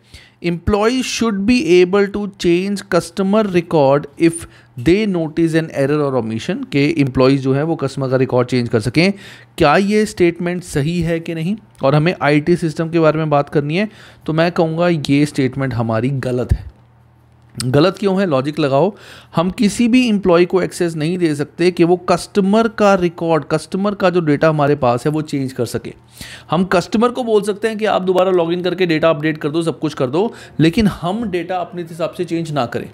employee should be able to change customer record if they notice an error और ओमिशन, के एम्प्लॉयज़ जो है वो कस्टमर का रिकॉर्ड चेंज कर सकें। क्या ये स्टेटमेंट सही है कि नहीं, और हमें आईटी सिस्टम के बारे में बात करनी है, तो मैं कहूँगा ये स्टेटमेंट हमारी गलत है। गलत क्यों है, लॉजिक लगाओ। हम किसी भी एम्प्लॉय को एक्सेस नहीं दे सकते कि वो कस्टमर का रिकॉर्ड, कस्टमर का जो डेटा हमारे पास है वो चेंज कर सके। हम कस्टमर को बोल सकते हैं कि आप दोबारा लॉगिन करके डेटा अपडेट कर दो, सब कुछ कर दो, लेकिन हम डेटा अपने हिसाब से चेंज ना करें।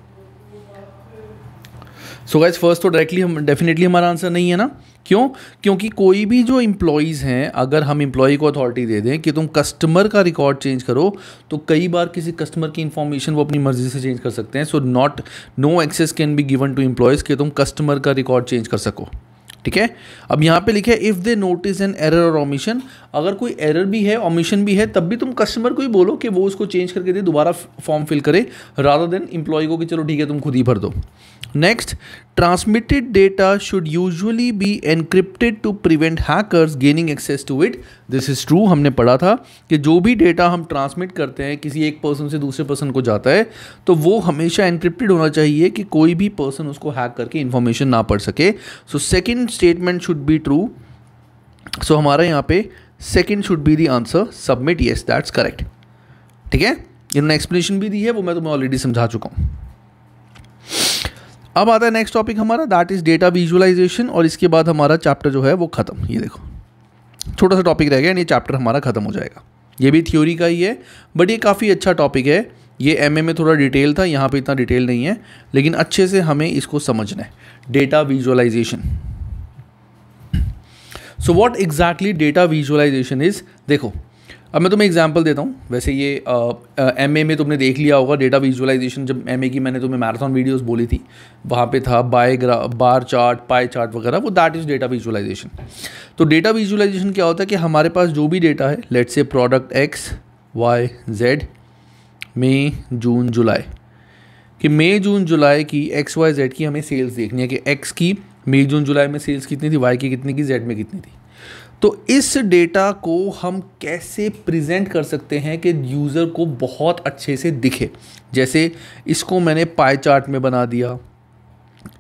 सो गाइस फर्स्ट तो डायरेक्टली हम डेफिनेटली हमारा आंसर नहीं है ना। क्यों? क्योंकि कोई भी जो एम्प्लॉयज़ हैं, अगर हम एम्प्लॉय को अथॉरिटी दे दें कि तुम कस्टमर का रिकॉर्ड चेंज करो, तो कई बार किसी कस्टमर की इन्फॉर्मेशन वो अपनी मर्जी से चेंज कर सकते हैं। So no access can be given to employees कि तुम कस्टमर का रिकॉर्ड चेंज कर सको, ठीक है। अब यहाँ पे लिखा है if they notice an error और ओमिशन, अगर कोई एरर भी है, ओमिशन भी है, तब भी तुम कस्टमर को ही बोलो कि वो उसको चेंज करके दे, दोबारा फॉर्म फिल करे, रादर देन एम्प्लॉय को कि चलो ठीक है तुम खुद ही भर दो। Next, transmitted data should usually be encrypted to prevent hackers gaining access to it. This is true, हमने पढ़ा था कि जो भी डेटा हम ट्रांसमिट करते हैं किसी एक पर्सन से दूसरे पर्सन को जाता है, तो वो हमेशा एनक्रिप्टेड होना चाहिए कि कोई भी पर्सन उसको हैक करके इन्फॉर्मेशन ना पढ़ सके। So second statement should be true. So हमारा यहाँ पे second should be the answer, submit, yes that's correct, ठीक है। इन्होंने एक्सप्लेनेशन भी दी है, वो मैं तुम्हें ऑलरेडी समझा चुका हूँ। अब आता है नेक्स्ट टॉपिक हमारा, दैट इज़ डेटा विजुअलाइजेशन, और इसके बाद हमारा चैप्टर जो है वो ख़त्म। ये देखो छोटा सा टॉपिक रह गया, ये चैप्टर हमारा ख़त्म हो जाएगा। ये भी थ्योरी का ही है, बट ये काफ़ी अच्छा टॉपिक है। ये एमए में थोड़ा डिटेल था, यहाँ पे इतना डिटेल नहीं है, लेकिन अच्छे से हमें इसको समझना है। Data visualisation, so what exactly data visualisation is. देखो अब मैं तुम्हें एग्जांपल देता हूँ। वैसे ये एमए में तुमने देख लिया होगा डेटा विजुअलाइजेशन, जब एमए की मैंने तुम्हें मैराथन वीडियोस बोली थी, वहाँ पे था बार चार्ट, पाई चार्ट वगैरह, वो दैट इज़ डेटा विजुअलाइजेशन। तो डेटा विजुअलाइजेशन क्या होता है कि हमारे पास जो भी डेटा है, let's say product X Y Z, May June July, कि मई जून जुलाई की एक्स वाई जेड की हमें सेल्स देखनी है कि एक्स की मई जून जुलाई में सेल्स कितनी थी, वाई की कितनी की, जेड में कितनी थी। तो इस डेटा को हम कैसे प्रेजेंट कर सकते हैं कि यूज़र को बहुत अच्छे से दिखे। जैसे इसको मैंने पाई चार्ट में बना दिया,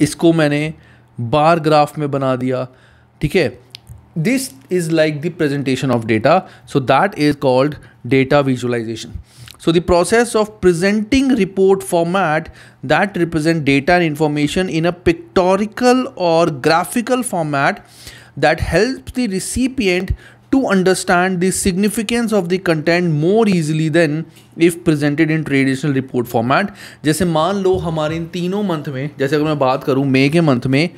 इसको मैंने बार ग्राफ में बना दिया, ठीक है। This is like the presentation of data, so that is called data visualisation. So the process of presenting report format that represent data and information in a pictorial or graphical format that helps the recipient to understand the significance of the content more easily than if presented in traditional report format. जैसे मान लो हमारे इन तीनों month में, जैसे अगर मैं बात करूँ मई के मंथ में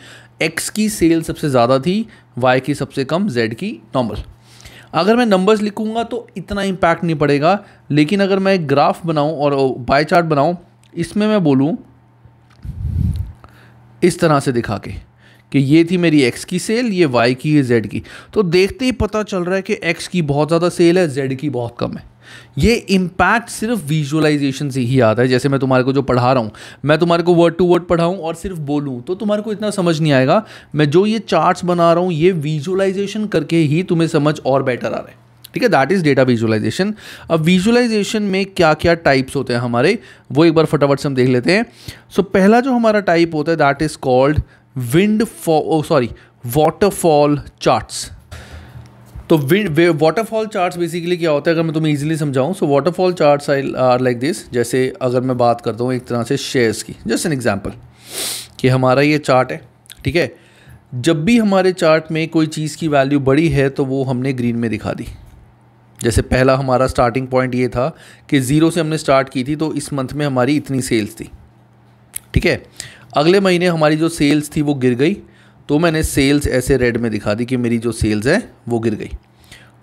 X की सेल सबसे ज़्यादा थी, Y की सबसे कम, Z की नॉर्मल. अगर मैं नंबर्स लिखूंगा तो इतना इम्पैक्ट नहीं पड़ेगा, लेकिन अगर मैं एक ग्राफ बनाऊं और बाय चार्ट बनाऊं, इसमें मैं बोलूं इस तरह से दिखा के कि ये थी मेरी एक्स की सेल, ये वाई की, ये जेड की, तो देखते ही पता चल रहा है कि एक्स की बहुत ज़्यादा सेल है, जेड की बहुत कम है. ये इम्पैक्ट सिर्फ विजुअलाइजेशन से ही आता है. जैसे मैं तुम्हारे को जो पढ़ा रहा हूँ, मैं तुम्हारे को वर्ड टू वर्ड पढ़ाऊँ और सिर्फ बोलूँ तो तुम्हारे को इतना समझ नहीं आएगा. मैं जो ये चार्ट्स बना रहा हूँ ये विजुअलाइजेशन करके ही तुम्हें समझ और बेटर आ रहा है. ठीक है, दैट इज़ डेटा विजुअलाइजेशन. अब विजुअलाइजेशन में क्या क्या टाइप्स होते हैं हमारे, वो एक बार फटाफट से हम देख लेते हैं. सो पहला जो हमारा टाइप होता है that is called waterfall charts. तो वाटरफॉल चार्ट्स बेसिकली क्या होता है, अगर मैं तुम्हें इजीली समझाऊं, so waterfall charts are like this. जैसे अगर मैं बात करता हूँ एक तरह से शेयर्स की, जस्ट एन एग्जांपल, कि हमारा ये चार्ट है, ठीक है. जब भी हमारे चार्ट में कोई चीज़ की वैल्यू बड़ी है तो वो हमने ग्रीन में दिखा दी. जैसे पहला हमारा स्टार्टिंग पॉइंट ये था कि 0 से हमने स्टार्ट की थी, तो इस मंथ में हमारी इतनी सेल्स थी, ठीक है. अगले महीने हमारी जो सेल्स थी वो गिर गई, तो मैंने सेल्स ऐसे रेड में दिखा दी कि मेरी जो सेल्स है वो गिर गई.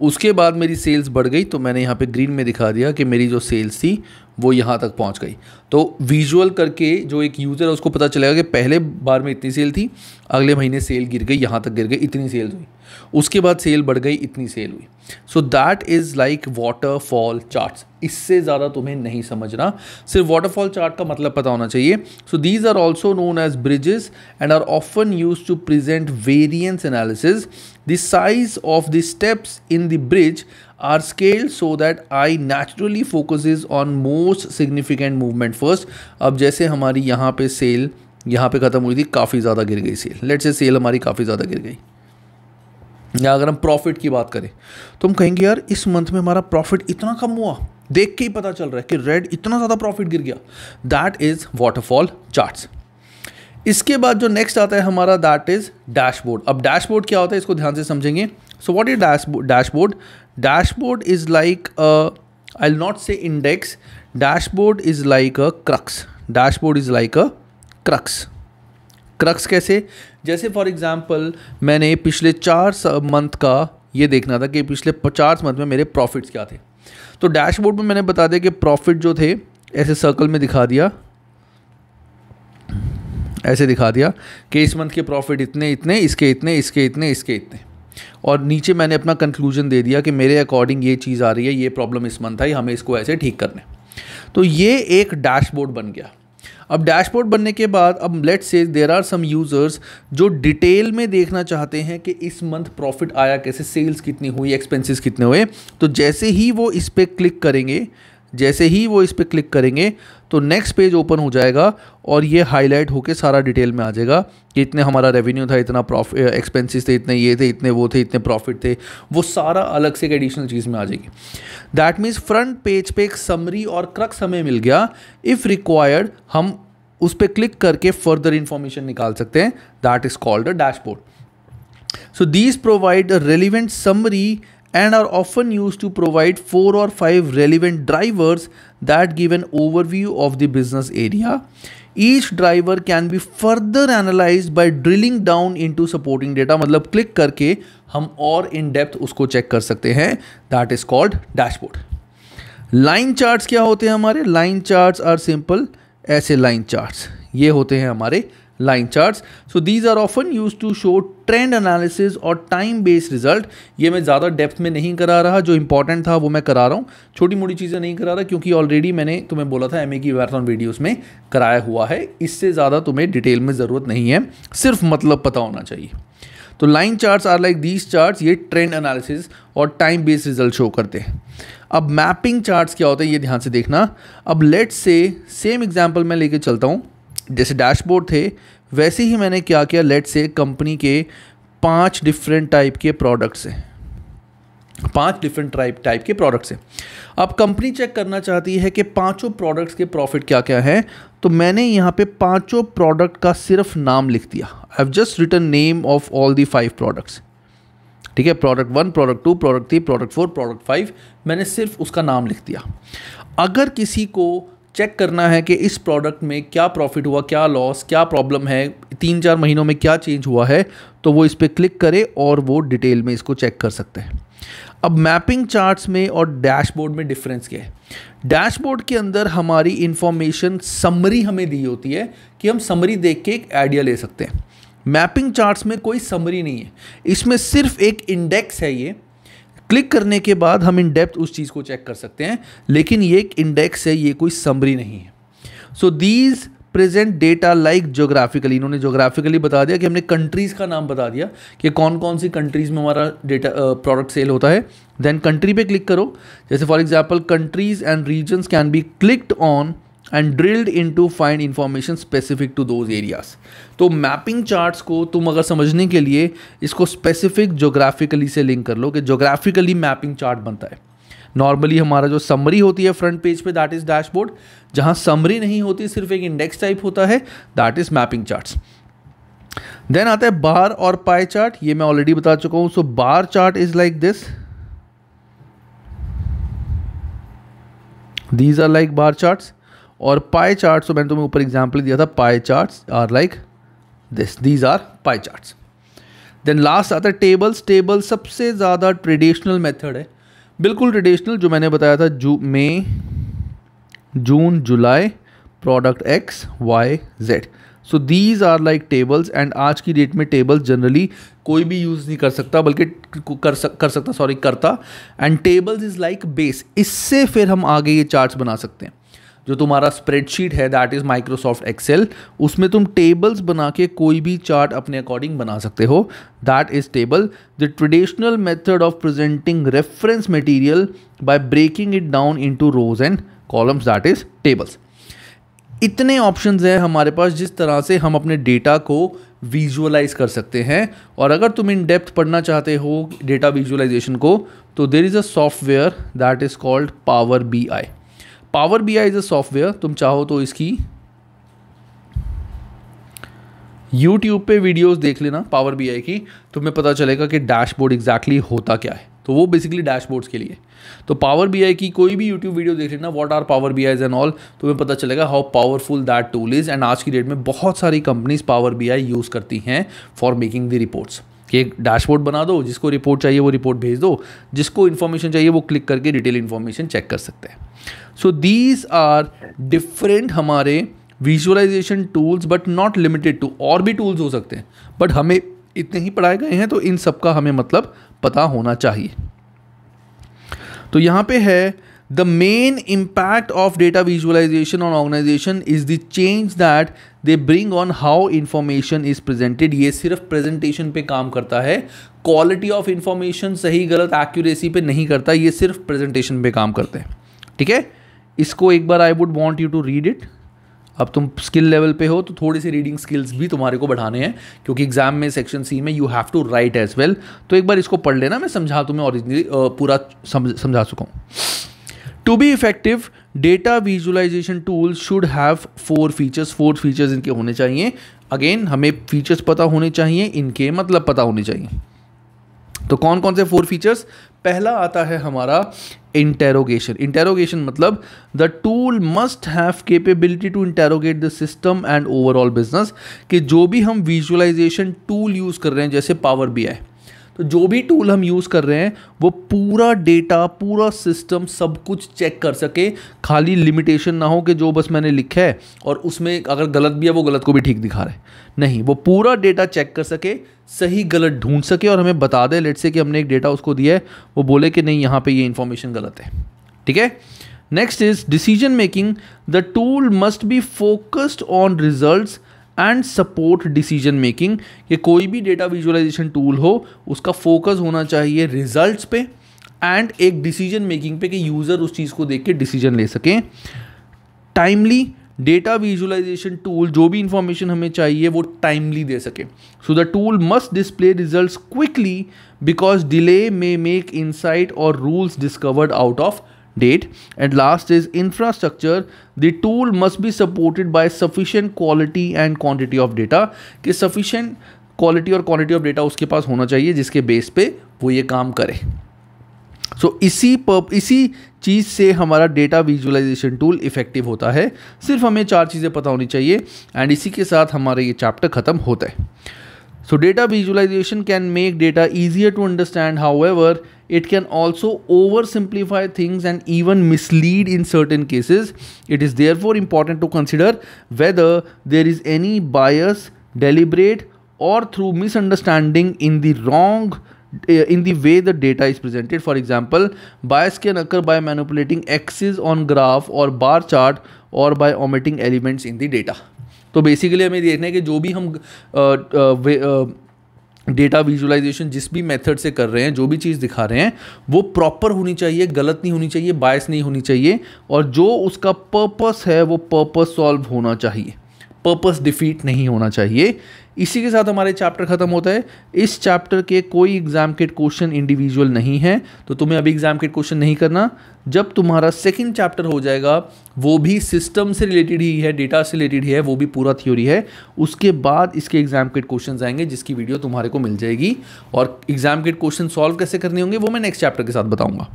उसके बाद मेरी सेल्स बढ़ गई, तो मैंने यहाँ पे ग्रीन में दिखा दिया कि मेरी जो सेल्स थी वो यहाँ तक पहुँच गई. तो विजुअल करके जो एक यूज़र है उसको पता चलेगा कि पहले बार में इतनी सेल थी, अगले महीने सेल गिर गई, यहाँ तक गिर गई, इतनी सेल्स हुई. उसके बाद सेल बढ़ गई, इतनी सेल हुई। सो that is like waterfall charts. इससे ज़्यादा तुम्हें नहीं समझना, सिर्फ वाटरफॉल चार्ट का मतलब पता होना चाहिए। So these are also known as bridges and are often use to present variance analysis. The size of the steps in the bridge are scaled so that I naturally focuses on most significant movement first। अब जैसे हमारी यहाँ पे cell यहाँ पे ख़त्म हुई थी, काफ़ी ज़्यादा गिर गई सेल, लेट्स से सेल हमारी काफ़ी ज़्यादा गिर गई। या अगर हम प्रॉफिट की बात करें तो हम कहेंगे यार इस मंथ में हमारा प्रॉफिट इतना कम हुआ, देख के ही पता चल रहा है कि रेड इतना ज़्यादा प्रॉफिट गिर गया। That is waterfall charts. इसके बाद जो नेक्स्ट आता है हमारा, दैट इज़ डैशबोर्ड। अब डैशबोर्ड क्या होता है इसको ध्यान से समझेंगे। So what is dashboard? Dashboard is like I'll not say index. Dashboard is like a crux. Dashboard is like a crux. Crux कैसे? जैसे फॉर एग्जाम्पल मैंने पिछले 4 मंथ का ये देखना था कि पिछले 50 मंथ में मेरे प्रॉफिट्स क्या थे। तो डैशबोर्ड में मैंने बता दिया कि प्रॉफिट जो थे ऐसे सर्कल में दिखा दिया, ऐसे दिखा दिया कि इस मंथ के प्रॉफिट इतने इतने, इसके इतने, इसके इतने, इसके इतने, और नीचे मैंने अपना कंक्लूजन दे दिया कि मेरे अकॉर्डिंग ये चीज़ आ रही है, ये प्रॉब्लम इस मंथ आई, हमें इसको ऐसे ठीक करना है। तो ये एक डैशबोर्ड बन गया। अब डैशबोर्ड बनने के बाद अब let's say there are some users जो डिटेल में देखना चाहते हैं कि इस मंथ प्रॉफिट आया कैसे, सेल्स कितनी हुई, एक्सपेंसेस कितने हुए। तो जैसे ही वो इस पर क्लिक करेंगे, जैसे ही वो इस पर क्लिक करेंगे तो नेक्स्ट पेज ओपन हो जाएगा और ये हाईलाइट होके सारा डिटेल में आ जाएगा कि इतने हमारा रेवेन्यू था, इतना प्रॉफिट, एक्सपेंसेस थे, इतने ये थे, इतने वो थे, इतने प्रॉफिट थे, वो सारा अलग से एक एडिशनल चीज़ में आ जाएगी। दैट मीन्स फ्रंट पेज पे एक समरी और क्रक्स हमें मिल गया। इफ़ रिक्वायर्ड हम उस पर क्लिक करके फर्दर इंफॉर्मेशन निकाल सकते हैं। That is called a dashboard. So these provide a relevant summary and are often used to provide 4 or 5 relevant drivers that give an overview of the business area. Each driver can be further analyzed by drilling down into supporting data। मतलब click करके हम और in depth उसको check कर सकते हैं। That is called dashboard। Line charts क्या होते हैं हमारे? लाइन चार्ट्स आर सिंपल, ऐसे लाइन चार्ट्स ये होते हैं हमारे line charts. So these are often use to show trend analysis और टाइम बेस्ड रिजल्ट। ये मैं ज़्यादा डेप्थ में नहीं करा रहा, जो इंपॉर्टेंट था वो मैं करा रहा हूँ, छोटी मोटी चीज़ें नहीं करा रहा, क्योंकि ऑलरेडी मैंने तुम्हें बोला था एमए की मैराथन वीडियोस में कराया हुआ है। इससे ज़्यादा तुम्हें डिटेल में ज़रूरत नहीं है, सिर्फ मतलब पता होना चाहिए। तो line charts are like these charts, ये ट्रेंड एनालिसिस और टाइम बेस्ड रिजल्ट शो करते हैं। अब मैपिंग चार्ट्स क्या होते हैं ये ध्यान से देखना। अब लेट्स से सेम एग्जांपल मैं लेके चलता हूँ, जैसे डैशबोर्ड थे वैसे ही मैंने क्या किया, लेट्स से कंपनी के 5 डिफरेंट टाइप के प्रोडक्ट्स हैं, 5 डिफरेंट टाइप के प्रोडक्ट्स हैं। अब कंपनी चेक करना चाहती है कि पांचों प्रोडक्ट्स के प्रॉफिट क्या क्या है। तो मैंने यहाँ पे पांचों प्रोडक्ट का सिर्फ नाम लिख दिया। I have just written name of all the 5 products. ठीक है, product 1, product 2, product 3, product 4, product 5, मैंने सिर्फ उसका नाम लिख दिया। अगर किसी को चेक करना है कि इस प्रोडक्ट में क्या प्रॉफिट हुआ, क्या लॉस, क्या प्रॉब्लम है, 3-4 महीनों में क्या चेंज हुआ है, तो वो इस पर क्लिक करे और वो डिटेल में इसको चेक कर सकते हैं। अब मैपिंग चार्ट्स में और डैशबोर्ड में डिफरेंस क्या है? डैशबोर्ड के अंदर हमारी इंफॉर्मेशन समरी हमें दी होती है कि हम समरी देख के एक आइडिया ले सकते हैं। मैपिंग चार्ट्स में कोई समरी नहीं है, इसमें सिर्फ एक इंडेक्स है। ये क्लिक करने के बाद हम इन डेप्थ उस चीज़ को चेक कर सकते हैं, लेकिन ये एक इंडेक्स है, ये कोई समरी नहीं है। So these present data like geographically, इन्होंने ज्योग्राफिकली बता दिया कि हमने कंट्रीज़ का नाम बता दिया कि कौन कौन सी कंट्रीज़ में हमारा डेटा प्रोडक्ट सेल होता है। देन कंट्री पे क्लिक करो, जैसे for example countries and regions can be clicked on and drilled into find information specific to those areas. तो मैपिंग चार्ट्स को तुम अगर समझने के लिए इसको स्पेसिफिक ज्योग्राफिकली से लिंक कर लो कि ज्योग्राफिकली मैपिंग चार्ट बनता है। नॉर्मली हमारा जो समरी होती है फ्रंट पेज पे, दैट इज डैशबोर्ड। जहाँ समरी नहीं होती, सिर्फ एक इंडेक्स टाइप होता है, that is mapping charts. Then आता है बार और पाई चार्ट, ये मैं ऑलरेडी बता चुका हूँ। So bar chart is like this, these are like bar charts. और पाई चार्ट्स, तो मैंने तुम्हें ऊपर एग्जाम्पल दिया था, pie charts are like this, these are pie charts. Then last आता है टेबल्स। टेबल सबसे ज़्यादा ट्रेडिशनल मेथड है, बिल्कुल ट्रेडिशनल, जो मैंने बताया था, May, June, July, product X, Y, Z। So these are like tables, and आज की डेट में टेबल्स जनरली कोई भी यूज़ नहीं कर सकता, बल्कि करता। And tables is like base, इससे फिर हम आगे ये चार्ट्स बना सकते हैं। जो तुम्हारा स्प्रेडशीट है दैट इज़ माइक्रोसॉफ्ट एक्सेल, उसमें तुम टेबल्स बना के कोई भी चार्ट अपने अकॉर्डिंग बना सकते हो, that is table. The traditional method of presenting reference material by breaking it down into rows and columns, that is tables. इतने ऑप्शंस हैं हमारे पास जिस तरह से हम अपने डेटा को विजुअलाइज कर सकते हैं। और अगर तुम इन डेप्थ पढ़ना चाहते हो डेटा विजुअलाइजेशन को, तो there is a software that is called power BI। Power BI is a software, तुम चाहो तो इसकी YouTube पे वीडियोस देख लेना पावर BI की, तुम्हें पता चलेगा कि डैशबोर्ड एग्जैक्टली होता क्या है। तो वो बेसिकली डैशबोर्ड्स के लिए। तो पावर BI की कोई भी YouTube वीडियो देख लेना, what are power BIs and all, तुम्हें पता चलेगा how powerful that tool is. And आज की डेट में बहुत सारी कंपनीज पावर BI यूज़ करती हैं फॉर मेकिंग द रिपोर्ट्स, कि एक डैशबोर्ड बना दो, जिसको रिपोर्ट चाहिए वो रिपोर्ट भेज दो, जिसको इन्फॉर्मेशन चाहिए वो क्लिक करके डिटेल इन्फॉर्मेशन चेक कर सकते हैं। सो दीज आर डिफरेंट हमारे visualisation tools, but not limited to, और भी टूल्स हो सकते हैं, बट हमें इतने ही पढ़ाए गए हैं तो इन सब का हमें मतलब पता होना चाहिए। तो यहाँ पे है the main impact of data visualisation on organisation is the change that they bring on how information is presented. ये सिर्फ प्रेजेंटेशन पे काम करता है, क्वालिटी ऑफ इंफॉर्मेशन सही गलत एक्यूरेसी पे नहीं करता, ये सिर्फ प्रेजेंटेशन पे काम करते हैं। ठीक है, इसको एक बार I would want you to read it. अब तुम स्किल लेवल पे हो तो थोड़ी सी रीडिंग स्किल्स भी तुम्हारे को बढ़ाने हैं, क्योंकि एग्जाम में सेक्शन C में you have to write as well. तो एक बार इसको पढ़ लेना, मैं समझा तुम्हें ओरिजिनली पूरा समझा चुका हूँ। To be effective data visualisation tools should have 4 features. 4 features इनके होने चाहिए। अगेन हमें फीचर्स पता होने चाहिए, इनके मतलब पता होने चाहिए। तो कौन कौन से 4 फीचर्स? पहला आता है हमारा इंटेरोगेशन। इंटेरोगेशन मतलब the tool must have capability to interrogate the system and overall business, कि जो भी हम विजुअलाइजेशन टूल यूज़ कर रहे हैं, जैसे पावर BI, तो जो भी टूल हम यूज़ कर रहे हैं वो पूरा डेटा, पूरा सिस्टम सब कुछ चेक कर सके। खाली लिमिटेशन ना हो कि जो बस मैंने लिखा है और उसमें अगर गलत भी है वो गलत को भी ठीक दिखा रहा है, नहीं, वो पूरा डेटा चेक कर सके, सही गलत ढूंढ सके और हमें बता दे। लेट्स से कि हमने एक डेटा उसको दिया है, वो बोले कि नहीं यहाँ पे ये इन्फॉर्मेशन गलत है। ठीक है, next is decision making. The tool must be focused on results and support decision making. ये कोई भी डेटा विजुअलाइजेशन टूल हो उसका फोकस होना चाहिए रिजल्ट्स पे एंड एक डिसीजन मेकिंग पे, कि यूज़र उस चीज़ को देख के डिसीजन ले सकें। टाइमली डेटा विजुअलाइजेशन टूल जो भी इंफॉर्मेशन हमें चाहिए वो टाइमली दे सके। So the tool must display results quickly because delay may make insight और rules discovered out of date. And last is infrastructure. The tool must be supported by sufficient quality and quantity of data, कि sufficient quality और quantity of data उसके पास होना चाहिए जिसके base पे वो ये काम करे। इसी चीज़ से हमारा डेटा विजुअलाइजेशन टूल इफेक्टिव होता है। सिर्फ हमें 4 चीज़ें पता होनी चाहिए एंड इसी के साथ हमारा ये चैप्टर ख़त्म होता है। So data visualization can make data easier to understand. However, it can also oversimplify things and even mislead in certain cases. It is therefore important to consider whether there is any bias, deliberate or through misunderstanding in the way the data is presented. For example, bias can occur by manipulating axes on graph or bar chart or by omitting elements in the data. तो basically हमें देखना है कि जो भी हम data visualisation जिस भी मेथड से कर रहे हैं, जो भी चीज़ दिखा रहे हैं वो प्रॉपर होनी चाहिए, गलत नहीं होनी चाहिए, बायस नहीं होनी चाहिए, और जो उसका पर्पस है वो पर्पस सॉल्व होना चाहिए, पर्पस डिफीट नहीं होना चाहिए। इसी के साथ हमारे चैप्टर ख़त्म होता है। इस चैप्टर के कोई एग्जाम के क्वेश्चन इंडिविजुअल नहीं है, तो तुम्हें अभी एग्जाम के क्वेश्चन नहीं करना। जब तुम्हारा सेकंड चैप्टर हो जाएगा वो भी सिस्टम से रिलेटेड ही है, डेटा से रिलेटेड ही है, वो भी पूरा थ्योरी है, उसके बाद इसके एग्जाम के क्वेश्चन आएंगे जिसकी वीडियो तुम्हारे को मिल जाएगी। और एग्जाम के क्वेश्चन सॉल्व कैसे करने होंगे वो मैं नेक्स्ट चैप्टर के साथ बताऊँगा।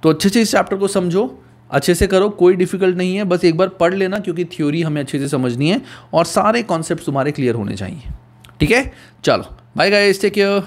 तो अच्छे से इस चैप्टर को समझो, अच्छे से करो, कोई डिफिकल्ट नहीं है, बस एक बार पढ़ लेना क्योंकि थ्योरी हमें अच्छे से समझनी है और सारे कॉन्सेप्ट तुम्हारे क्लियर होने चाहिए। ठीक है, चलो बाय गाइस, टेक केयर।